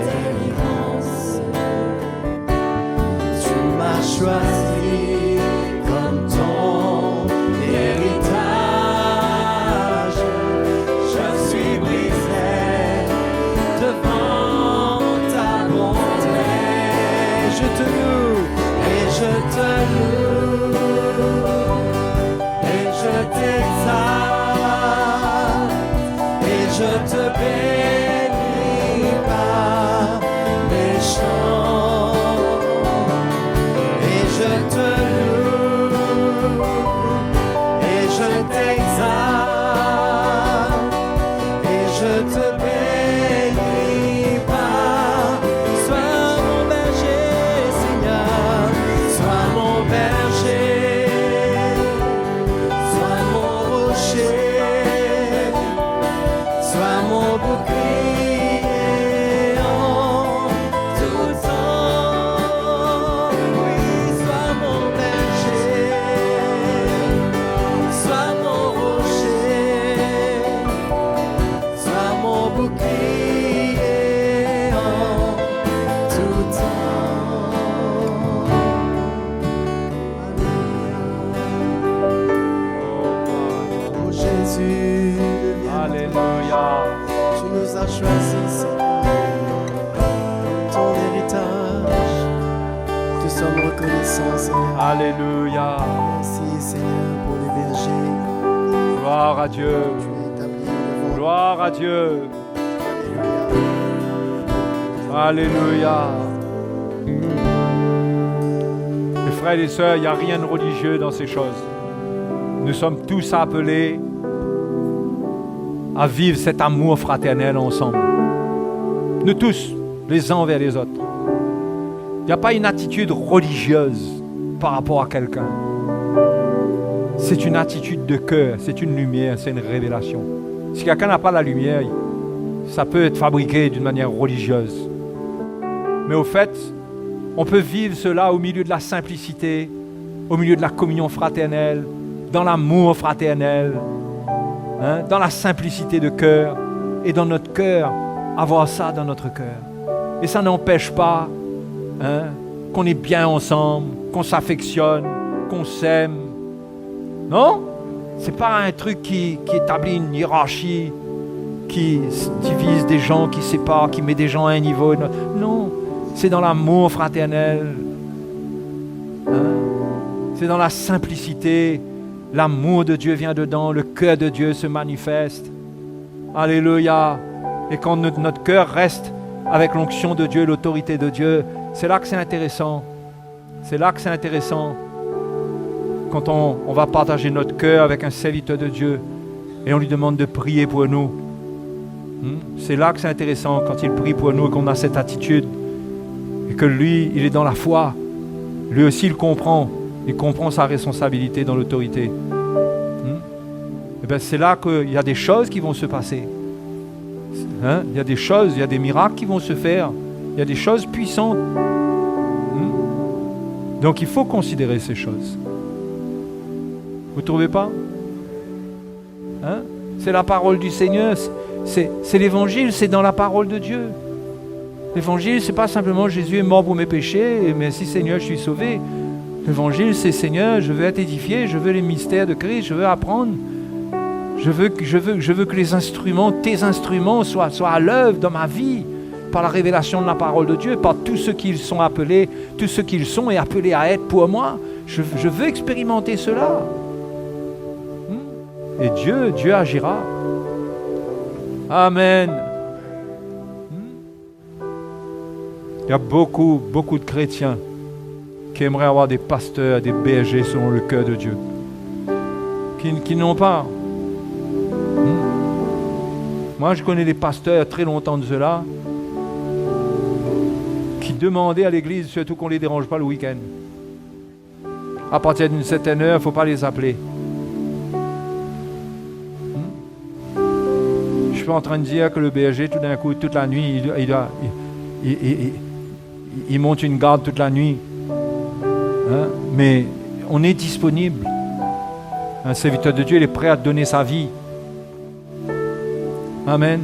délivrances. Tu m'as choisi comme ton héritage. Je suis brisé devant ta bonté. Je te loue et je te loue et je t'exalte et je te bénis par mes chants. Et je te loue et je t'exalte et je te bénis par. Sois mon berger, Seigneur, sois mon berger. Sois mon bouclier en tout temps. Oui, sois mon berger, sois mon rocher, sois mon bouclier en tout temps. Oh Jésus, viens. Alléluia. Tu nous as choisis, Seigneur, ton héritage. Nous sommes reconnaissants, Seigneur. Alléluia. Merci, Seigneur, pour les bergers. Gloire à Dieu. Tu as établi devant Gloire à Dieu. nous. Alléluia. Mes frères et sœurs, il n'y a rien de religieux dans ces choses. Nous sommes tous appelés à vivre cet amour fraternel ensemble. Nous tous, les uns envers les autres. Il n'y a pas une attitude religieuse par rapport à quelqu'un. C'est une attitude de cœur, c'est une lumière, c'est une révélation. Si quelqu'un n'a pas la lumière, ça peut être fabriqué d'une manière religieuse. Mais au fait, on peut vivre cela au milieu de la simplicité, au milieu de la communion fraternelle, dans l'amour fraternel, dans la simplicité de cœur, et dans notre cœur, avoir ça dans notre cœur. Et ça n'empêche pas qu'on est bien ensemble, qu'on s'affectionne, qu'on s'aime. Non? C'est pas un truc qui établit une hiérarchie, qui divise des gens, qui sépare, qui met des gens à un niveau. Non, c'est dans l'amour fraternel. C'est dans la simplicité. L'amour de Dieu vient dedans, le cœur de Dieu se manifeste. Alléluia. Et quand notre cœur reste avec l'onction de Dieu, l'autorité de Dieu, c'est là que c'est intéressant. C'est là que c'est intéressant. Quand on va partager notre cœur avec un serviteur de Dieu et on lui demande de prier pour nous. C'est là que c'est intéressant, quand il prie pour nous et qu'on a cette attitude. Et que lui, il est dans la foi. Lui aussi, il comprend sa responsabilité dans l'autorité. Et bien, c'est là qu'il y a des choses qui vont se passer. Il y a des choses, il y a des miracles qui vont se faire. Il y a des choses puissantes. Donc, il faut considérer ces choses. Vous ne trouvez pas? C'est la parole du Seigneur. C'est l'évangile, c'est dans la parole de Dieu. L'évangile, c'est pas simplement Jésus est mort pour mes péchés, et merci Seigneur, je suis sauvé. L'évangile, c'est Seigneur, je veux être édifié, je veux les mystères de Christ, je veux apprendre. Je veux que les instruments, tes instruments soient à l'œuvre dans ma vie, par la révélation de la parole de Dieu, par tous ceux qui sont appelés, tous ceux qu'ils sont et appelés à être pour moi. Je veux expérimenter cela. Et Dieu agira. Amen. Il y a beaucoup de chrétiens qui aimeraient avoir des pasteurs, des bergers selon le cœur de Dieu, qui n'ont pas. Moi, je connais des pasteurs il y a très longtemps de cela qui demandaient à l'église surtout qu'on ne les dérange pas le week-end. À partir d'une certaine heure, il ne faut pas les appeler. Je suis pas en train de dire que le berger, tout d'un coup, toute la nuit, il monte une garde toute la nuit. Mais on est disponible. Un serviteur de Dieu, il est prêt à donner sa vie. Amen.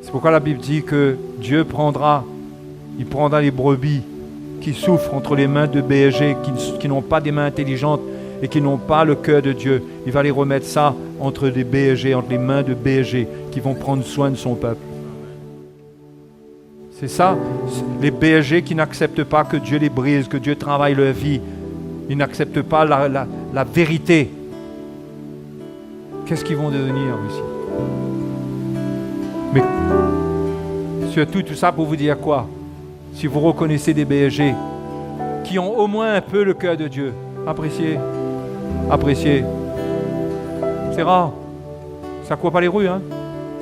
C'est pourquoi la Bible dit que Dieu prendra les brebis qui souffrent entre les mains de bergers, qui n'ont pas des mains intelligentes et qui n'ont pas le cœur de Dieu. Il va les remettre ça entre les bergers, entre les mains de bergers qui vont prendre soin de son peuple. C'est ça, les bergers qui n'acceptent pas que Dieu les brise, que Dieu travaille leur vie. Ils n'acceptent pas la vérité. Qu'est-ce qu'ils vont devenir aussi? Mais surtout tout ça pour vous dire quoi? Si vous reconnaissez des bergers qui ont au moins un peu le cœur de Dieu, appréciez. C'est rare. Ça ne court pas les rues, hein?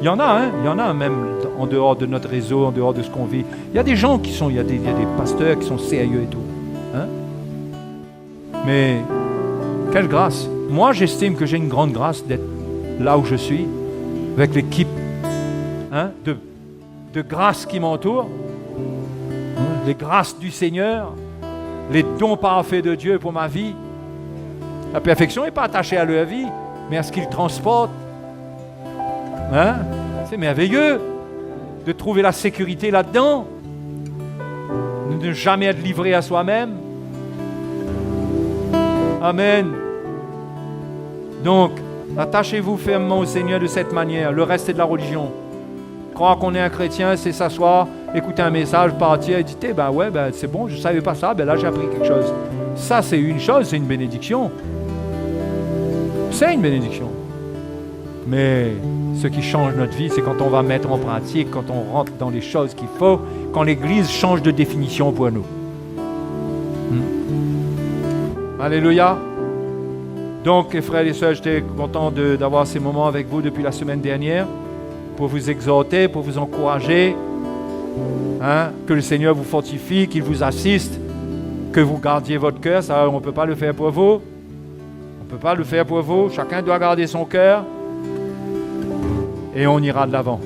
Il y en a même en dehors de notre réseau, en dehors de ce qu'on vit. Il y a des gens il y a des pasteurs qui sont sérieux et tout. Mais quelle grâce! Moi, j'estime que j'ai une grande grâce d'être là où je suis, avec l'équipe de grâces qui m'entourent, les grâces du Seigneur, les dons parfaits de Dieu pour ma vie. La perfection n'est pas attachée à leur vie, mais à ce qu'ils transportent. C'est merveilleux de trouver la sécurité là-dedans, de ne jamais être livré à soi-même. Amen. Donc, attachez-vous fermement au Seigneur de cette manière. Le reste, c'est de la religion. Croire qu'on est un chrétien, c'est s'asseoir, écouter un message, partir et dire c'est bon, je ne savais pas ça, là j'ai appris quelque chose. Ça, c'est une chose, c'est une bénédiction. C'est une bénédiction. Mais ce qui change notre vie, c'est quand on va mettre en pratique, quand on rentre dans les choses qu'il faut, quand l'Église change de définition pour nous. Alléluia. Donc, frères et sœurs, j'étais content d'avoir ces moments avec vous depuis la semaine dernière, pour vous exhorter, pour vous encourager, que le Seigneur vous fortifie, qu'il vous assiste, que vous gardiez votre cœur. Ça, on ne peut pas le faire pour vous. On ne peut pas le faire pour vous. Chacun doit garder son cœur. Et on ira de l'avant.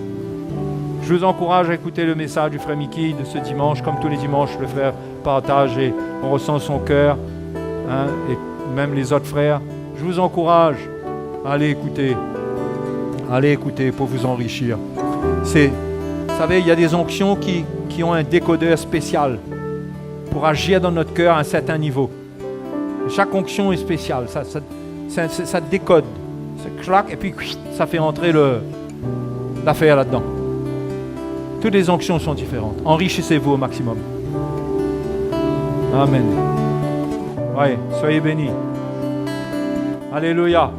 Je vous encourage à écouter le message du frère Mickey de ce dimanche. Comme tous les dimanches, le frère partage et on ressent son cœur. Et même les autres frères. Je vous encourage à aller écouter. Allez écouter pour vous enrichir. Vous savez, il y a des onctions qui ont un décodeur spécial pour agir dans notre cœur à un certain niveau. Chaque onction est spéciale. Ça décode. Ça claque et puis ça fait entrer l'affaire là-dedans. Toutes les onctions sont différentes. Enrichissez-vous au maximum. Amen. Ouais, soyez bénis. Alléluia.